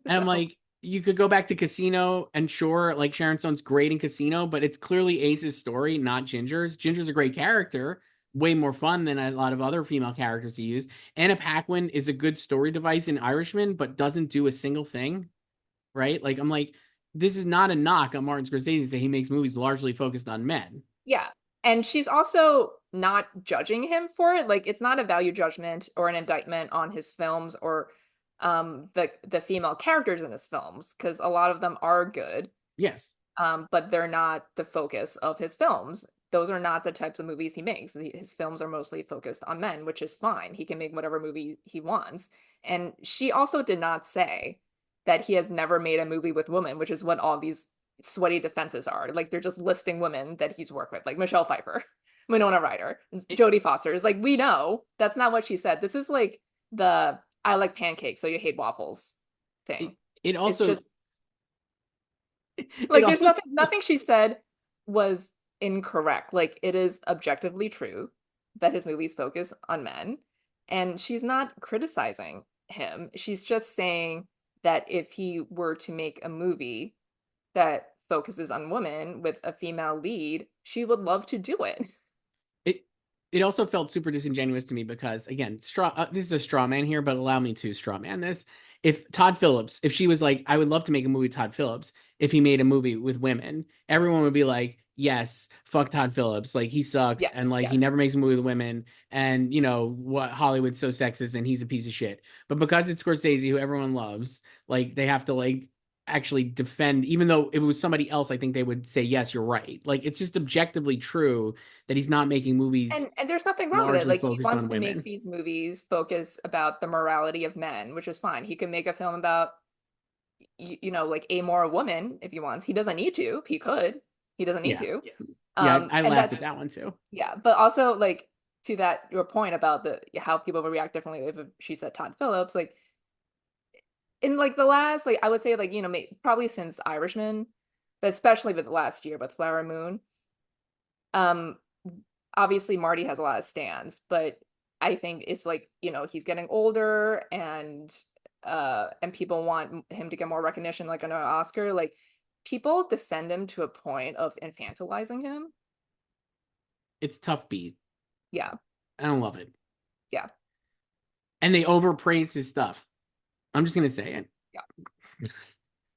[SPEAKER 1] And I'm
[SPEAKER 2] So
[SPEAKER 1] like, you could go back to Casino, and sure, like Sharon Stone's great in Casino, but it's clearly Ace's story, not Ginger's. Ginger's a great character, way more fun than a lot of other female characters he used. Anna Paquin is a good story device in Irishman, but doesn't do a single thing, right? Like, I'm like, this is not a knock on Martin Scorsese that he makes movies largely focused on men.
[SPEAKER 2] yeah. And she's also not judging him for it. Like it's not a value judgment or an indictment on his films or the female characters in his films, because a lot of them are good.
[SPEAKER 1] Yes.
[SPEAKER 2] But they're not the focus of his films. Those are not the types of movies he makes. His films are mostly focused on men, which is fine. He can make whatever movie he wants. And she also did not say that he has never made a movie with women, which is what all these sweaty defenses are. Like they're just listing women that he's worked with, like Michelle Pfeiffer, Winona Ryder,
[SPEAKER 1] It,
[SPEAKER 2] Jodie Foster. Is like, we know that's not what she said. This is like the I like pancakes, so you hate waffles
[SPEAKER 1] it,
[SPEAKER 2] thing.
[SPEAKER 1] it
[SPEAKER 2] It's
[SPEAKER 1] also,
[SPEAKER 2] just
[SPEAKER 1] it
[SPEAKER 2] like there's
[SPEAKER 1] also,
[SPEAKER 2] nothing she said was incorrect. Like it is objectively true that his movies focus on men, and she's not criticizing him. She's just saying that if he were to make a movie that focuses on women with a female lead, she would love to do it.
[SPEAKER 1] it it also felt super disingenuous to me because again, this is a straw man here, but allow me to straw man this. If Todd Phillips, if she was like, I would love to make a movie with Todd Phillips, if he made a movie with women, everyone would be like, yes, fuck Todd Phillips, like he sucks,
[SPEAKER 2] Yeah,
[SPEAKER 1] and like he
[SPEAKER 2] yes.
[SPEAKER 1] never makes a movie with women, and you know what, Hollywood's so sexist and he's a piece of shit. But because it's Scorsese, who everyone loves, like they have to like actually defend, even though if it was somebody else, I think they would say, yes, you're right. Like it's just objectively true that he's not making movies
[SPEAKER 2] And there's nothing wrong with it.
[SPEAKER 1] largely
[SPEAKER 2] Like he
[SPEAKER 1] focused
[SPEAKER 2] wants
[SPEAKER 1] on
[SPEAKER 2] to make
[SPEAKER 1] women.
[SPEAKER 2] these movies focus about the morality of men, which is fine. He can make a film about you know, like amoral woman if he wants. He doesn't need to. He could. He doesn't need
[SPEAKER 1] Yeah.
[SPEAKER 2] to.
[SPEAKER 1] Yeah, I
[SPEAKER 2] And
[SPEAKER 1] laughed
[SPEAKER 2] that
[SPEAKER 1] at that one too.
[SPEAKER 2] yeah, but also like to that your point about the how people would react differently if she said Todd Phillips, like in like the last like I would say like you know probably since Irishman, but especially with the last year with Flower Moon. Um, obviously Marty has a lot of stands, but I think it's like you know he's getting older and people want him to get more recognition, like an Oscar. Like people defend him to a point of infantilizing him.
[SPEAKER 1] It's tough beat.
[SPEAKER 2] Yeah,
[SPEAKER 1] I don't love it.
[SPEAKER 2] yeah,
[SPEAKER 1] And they overpraise his stuff. I'm just gonna say it.
[SPEAKER 2] yeah.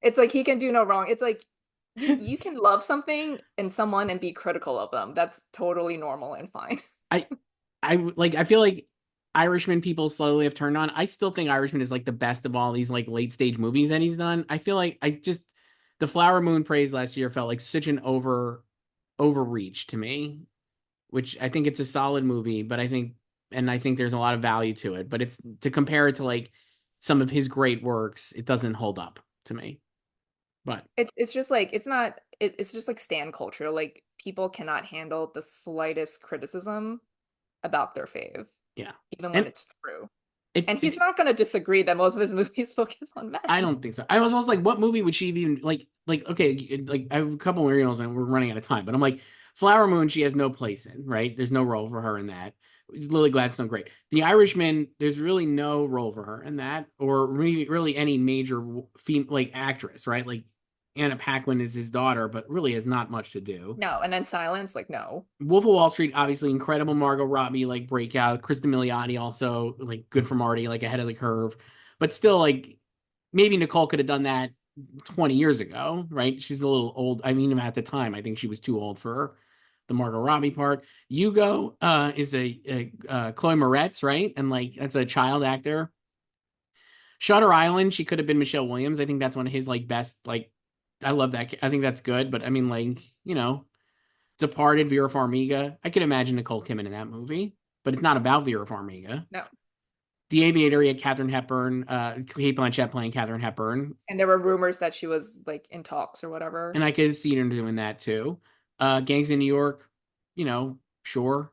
[SPEAKER 2] It's like he can do no wrong. It's like you can love something and someone and be critical of them. That's totally normal and fine.
[SPEAKER 1] I I feel like Irishman people slowly have turned on. I still think Irishman is like the best of all these like late stage movies that he's done. I feel like I just the Flower Moon praise last year felt like such an overreach to me, which I think it's a solid movie, but I think there's a lot of value to it. But it's to compare it to like some of his great works, it doesn't hold up to me. But
[SPEAKER 2] It's just like it's not it's just like stan culture. Like people cannot handle the slightest criticism about their fave,
[SPEAKER 1] yeah.
[SPEAKER 2] even when
[SPEAKER 1] And
[SPEAKER 2] it's true.
[SPEAKER 1] it,
[SPEAKER 2] And he's
[SPEAKER 1] it
[SPEAKER 2] not going to disagree that most of his movies focus on
[SPEAKER 1] I
[SPEAKER 2] men.
[SPEAKER 1] don't think so. I was also like, what movie would she even like okay, like I have a couple more emails and we're running out of time, but I'm like, Flower Moon, she has no place in, right? There's no role for her in that. Lily Gladstone, great. The Irishman, there's really no role for her in that, or really any major like actress, right? Like Anna Paquin is his daughter, but really has not much to do.
[SPEAKER 2] No, and then Silence, like no.
[SPEAKER 1] Wolf of Wall Street, obviously incredible. Margot Robbie, like breakout. Kristen Milioti also like good for Marty, like ahead of the curve. But still, like maybe Nicole could have done that 20 years ago, right? She's a little old. I mean, at the time, I think she was too old for the Margot Robbie part. Hugo is a Chloe Moretz, right? And like that's a child actor. Shutter Island, she could have been Michelle Williams. I think that's one of his like best. Like, I love that. I think that's good. But I mean, like Departed, Vera Farmiga. I could imagine Nicole Kidman in that movie, but it's not about Vera Farmiga.
[SPEAKER 2] No.
[SPEAKER 1] The Aviator, he had Katharine Hepburn, Kate Blanchett playing Katharine Hepburn.
[SPEAKER 2] And there were rumors that she was like in talks or whatever.
[SPEAKER 1] And I could see her doing that too. Gangs in New York, sure.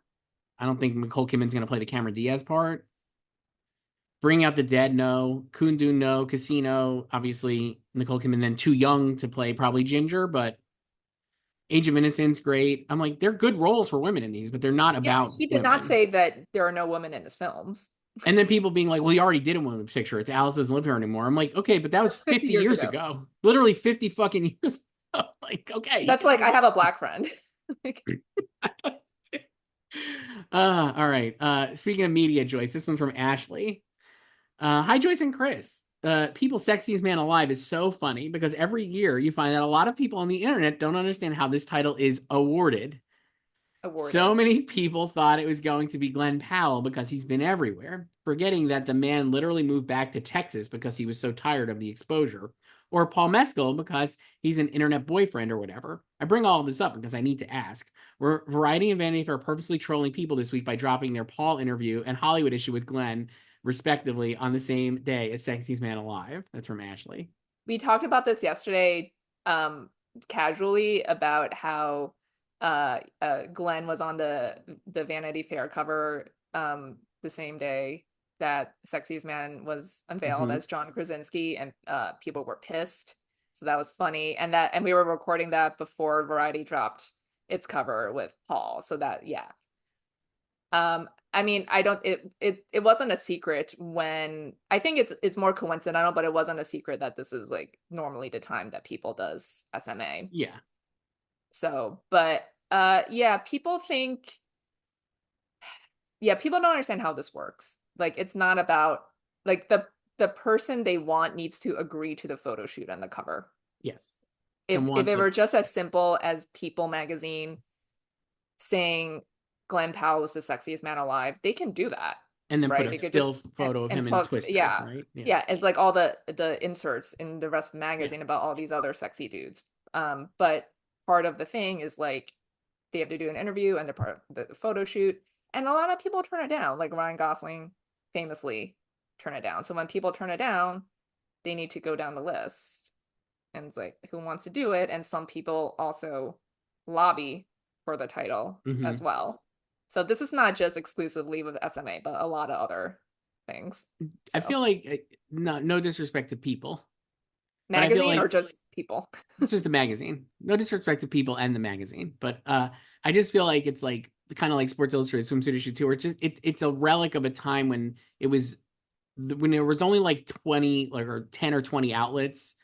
[SPEAKER 1] I don't think Nicole Kidman's going to play the Cameron Diaz part. Bring Out the Dead, no. Kundun, no. Casino, obviously, Nicole Kidman then too young to play probably Ginger, but Age of Innocence, great. I'm like, they're good roles for women in these, but they're not
[SPEAKER 2] Yeah,
[SPEAKER 1] about
[SPEAKER 2] he did not
[SPEAKER 1] women.
[SPEAKER 2] say that there are no women in his films.
[SPEAKER 1] And then people being like, well, he already did a women's picture. It's Alice doesn't live here anymore. I'm like, okay, but that was
[SPEAKER 2] That's 50
[SPEAKER 1] 50
[SPEAKER 2] years
[SPEAKER 1] years
[SPEAKER 2] ago.
[SPEAKER 1] ago. Literally 50 fucking years ago. Like, okay.
[SPEAKER 2] That's like I have a black friend. Like,
[SPEAKER 1] All right. Speaking of media, Joyce, this one's from Ashley. Hi, Joyce and Chris. People Sexiest Man Alive is so funny because every year you find out a lot of people on the internet don't understand how this title is awarded. So
[SPEAKER 2] awarded.
[SPEAKER 1] many people thought it was going to be Glenn Powell because he's been everywhere, forgetting that the man literally moved back to Texas because he was so tired of the exposure. Or Paul Mescal because he's an internet boyfriend or whatever. I bring all of this up because I need to ask. Were Variety and Vanity Fair purposely trolling people this week by dropping their Paul interview and Hollywood issue with Glenn, respectively, on the same day as Sexiest Man Alive? That's from Ashley.
[SPEAKER 2] We talked about this yesterday, casually about how Glenn was on the Vanity Fair cover the same day that Sexiest Man was unveiled as John Krasinski, and people were pissed. So that was funny, and we were recording that before Variety dropped its cover with Paul. So that yeah. I mean, I don't it wasn't a secret when I think it's more coincidental, but it wasn't a secret that this is like normally the time that people does SMA.
[SPEAKER 1] Yeah.
[SPEAKER 2] So, but yeah, people think people don't understand how this works. Like it's not about like the person they want needs to agree to the photo shoot and the cover.
[SPEAKER 1] Yes.
[SPEAKER 2] If it were just as simple as People magazine saying Glenn Powell was the sexiest man alive, they can do that.
[SPEAKER 1] And then
[SPEAKER 2] right?
[SPEAKER 1] put a
[SPEAKER 2] They could
[SPEAKER 1] still
[SPEAKER 2] just
[SPEAKER 1] photo of him in
[SPEAKER 2] plug,
[SPEAKER 1] Twisters,
[SPEAKER 2] yeah.
[SPEAKER 1] right?
[SPEAKER 2] Yeah, it's like all the inserts in the rest of the magazine about all these other sexy dudes. But part of the thing is like they have to do an interview and they're part of the photo shoot. And a lot of people turn it down, like Ryan Gosling famously turn it down. So when people turn it down, they need to go down the list. And it's like, who wants to do it? And some people also lobby for the title as well. So this is not just exclusively with SMA, but a lot of other things. So.
[SPEAKER 1] I feel like no disrespect to People.
[SPEAKER 2] Magazine
[SPEAKER 1] like,
[SPEAKER 2] or just People?
[SPEAKER 1] Just the magazine. No disrespect to People and the magazine, but I just feel like it's like kind of like Sports Illustrated swimsuit issue too, where it's a relic of a time when it was when there was only like 20 like or 10 or 20 outlets.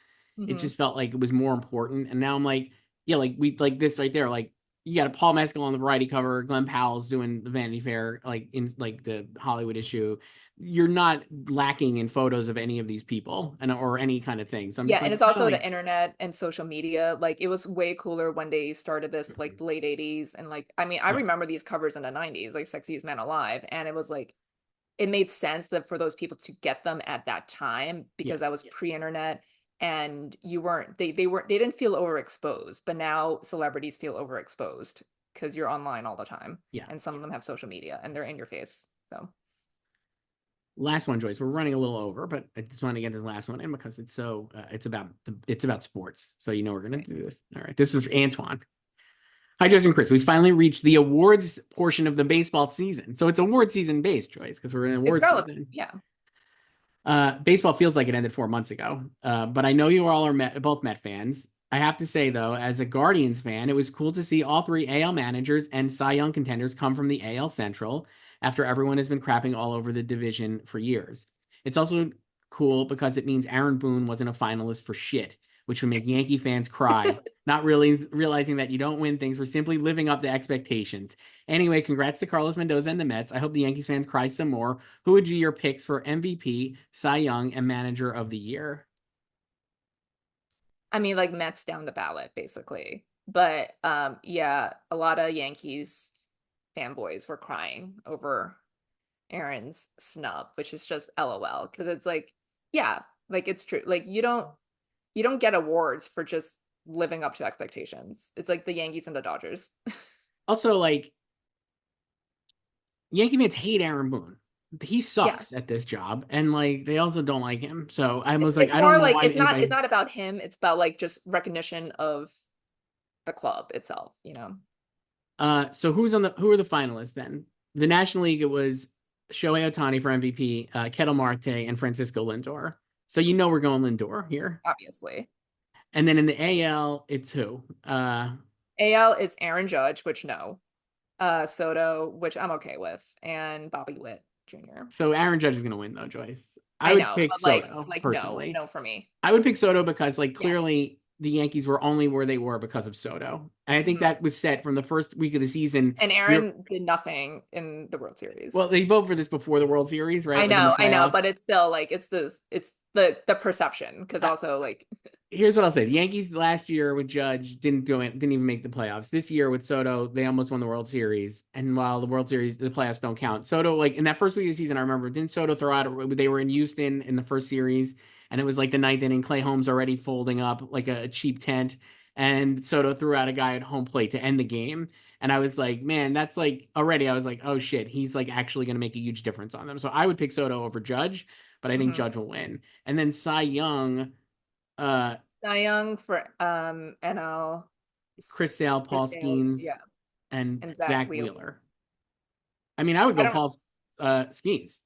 [SPEAKER 1] It just felt like it was more important, and now I'm like, yeah, like we like this right there, like. You got a Paul Mescal on the Variety cover. Glenn Powell's doing the Vanity Fair, like in like the Hollywood issue. You're not lacking in photos of any of these people or any kind of thing. So I'm just
[SPEAKER 2] and
[SPEAKER 1] like,
[SPEAKER 2] it's also the internet and social media. Like it was way cooler when they started this, like the late 80s. And like, I mean, I remember these covers in the 90s, like Sexiest Man Alive. And it was like, it made sense that for those people to get them at that time because that was pre-internet. And you weren't they didn't feel overexposed, but now celebrities feel overexposed because you're online all the time. And some of them have social media and they're in your face. So
[SPEAKER 1] last one, Joyce. We're running a little over, but I just want to get this last one in because it's so it's about sports. So we're gonna do this. All right. This was Antoine. Hi, Joyce and Chris. We finally reached the awards portion of the baseball season. So it's award season based, Joyce, because we're in award season.
[SPEAKER 2] Yeah.
[SPEAKER 1] Baseball feels like it ended 4 months ago, but I know you all are both Met fans. I have to say, though, as a Guardians fan, it was cool to see all three AL managers and Cy Young contenders come from the AL Central after everyone has been crapping all over the division for years. It's also cool because it means Aaron Boone wasn't a finalist for shit. which would make Yankee fans cry, not really realizing that you don't win things for simply living up to expectations. Anyway, congrats to Carlos Mendoza and the Mets. I hope the Yankees fans cry some more. Who would be your picks for MVP, Cy Young, and Manager of the Year?
[SPEAKER 2] I mean, like Mets down the ballot, basically. But yeah, a lot of Yankees fanboys were crying over Aaron's snub, which is just LOL. Because it's like, yeah, like it's true. Like you don't get awards for just living up to expectations. It's like the Yankees and the Dodgers.
[SPEAKER 1] Also, like, Yankee fans hate Aaron Boone. He
[SPEAKER 2] Yeah.
[SPEAKER 1] sucks at this job, and like they also don't like him. So I was like,
[SPEAKER 2] It's
[SPEAKER 1] I don't
[SPEAKER 2] more
[SPEAKER 1] know
[SPEAKER 2] like
[SPEAKER 1] why
[SPEAKER 2] it's not
[SPEAKER 1] anybody's.
[SPEAKER 2] about him, it's about like just recognition of the club itself, you know.
[SPEAKER 1] So who are the finalists then? The National League, it was Shohei Ohtani for MVP, Ketel Marte, and Francisco Lindor. So you know we're going Lindor here.
[SPEAKER 2] Obviously.
[SPEAKER 1] And then in the AL, it's who?
[SPEAKER 2] AL is Aaron Judge, which no. Soto, which I'm okay with, and Bobby Witt Jr.
[SPEAKER 1] So Aaron Judge is gonna win though, Joyce. I
[SPEAKER 2] I
[SPEAKER 1] would
[SPEAKER 2] know,
[SPEAKER 1] pick
[SPEAKER 2] but like
[SPEAKER 1] Soto
[SPEAKER 2] like no,
[SPEAKER 1] personally.
[SPEAKER 2] no for me.
[SPEAKER 1] I would pick Soto because like
[SPEAKER 2] Yeah.
[SPEAKER 1] clearly the Yankees were only where they were because of Soto. And I think
[SPEAKER 2] Mhm.
[SPEAKER 1] that was set from the first week of the season.
[SPEAKER 2] And
[SPEAKER 1] You're
[SPEAKER 2] Aaron did nothing in the World
[SPEAKER 1] well,
[SPEAKER 2] Series.
[SPEAKER 1] they vote for this before the World Series, right? Like in the
[SPEAKER 2] I know,
[SPEAKER 1] playoffs.
[SPEAKER 2] but it's still like it's the perception because also like
[SPEAKER 1] Here's what I'll say. The Yankees last year with Judge didn't do it, didn't even make the playoffs. This year with Soto, they almost won the World Series. And while the World Series, the playoffs don't count. Soto, like in that first week of the season, I remember, didn't Soto throw out, they were in Houston in the first series, and it was like the ninth inning, Clay Holmes already folding up like a cheap tent. And Soto threw out a guy at home plate to end the game. And I was like, man, that's like already, I was like, oh shit, he's like actually going to make a huge difference on them. So I would pick Soto over Judge, but I think
[SPEAKER 2] mhm.
[SPEAKER 1] Judge will win. And then Cy Young, uh,
[SPEAKER 2] Cy Young for NL
[SPEAKER 1] Chris Sale,
[SPEAKER 2] Chris
[SPEAKER 1] Paul
[SPEAKER 2] Sale, yeah,
[SPEAKER 1] Skeens, and
[SPEAKER 2] and Zach
[SPEAKER 1] Zach
[SPEAKER 2] Wheeler.
[SPEAKER 1] Wheeler. I mean, I would
[SPEAKER 2] I
[SPEAKER 1] go
[SPEAKER 2] don't
[SPEAKER 1] Paul Skeens.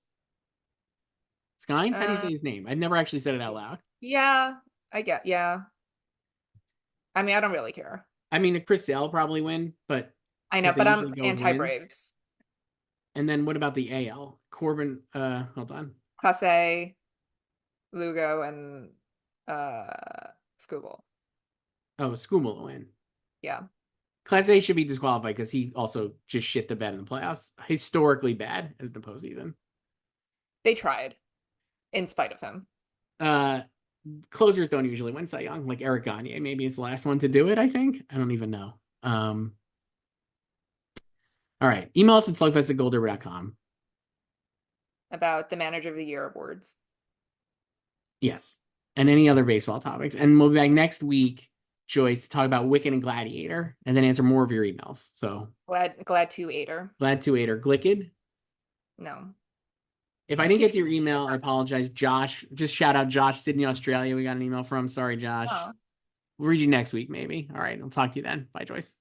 [SPEAKER 1] Skeens? How do you
[SPEAKER 2] uh
[SPEAKER 1] say his name? I've never actually said it out loud.
[SPEAKER 2] yeah, I get yeah. I mean, I don't really care.
[SPEAKER 1] I mean, Chris Sale will probably win, but
[SPEAKER 2] I know,
[SPEAKER 1] because they
[SPEAKER 2] but I'm
[SPEAKER 1] usually go with wins.
[SPEAKER 2] anti-Braves.
[SPEAKER 1] And then what about the AL? Corbin, hold on.
[SPEAKER 2] Clase, Lugo, and Skubal.
[SPEAKER 1] Oh, Skubal will win.
[SPEAKER 2] Yeah,
[SPEAKER 1] Class A should be disqualified because he also just shit the bed in the playoffs. Historically bad as the postseason.
[SPEAKER 2] they tried in spite of him.
[SPEAKER 1] Uh, Closers don't usually win Cy Young. Like Eric Gagne maybe is the last one to do it, I think. I don't even know. All right. Email us at slugfest@golder.com.
[SPEAKER 2] About the Manager of the Year awards.
[SPEAKER 1] Yes. And any other baseball topics. And we'll be back next week, Joyce, to talk about Wicked and Gladiator and then answer more of your emails. So
[SPEAKER 2] Glad to Ader.
[SPEAKER 1] glad to Ader. Glicked.
[SPEAKER 2] No.
[SPEAKER 1] If I
[SPEAKER 2] I
[SPEAKER 1] didn't
[SPEAKER 2] keep
[SPEAKER 1] get to your
[SPEAKER 2] forgetting your
[SPEAKER 1] email, I apologize. Josh, just shout out Josh, Sydney, Australia. We got an email from. Sorry, Josh.
[SPEAKER 2] Oh.
[SPEAKER 1] We'll read you next week, maybe. All right. I'll talk to you then. Bye, Joyce.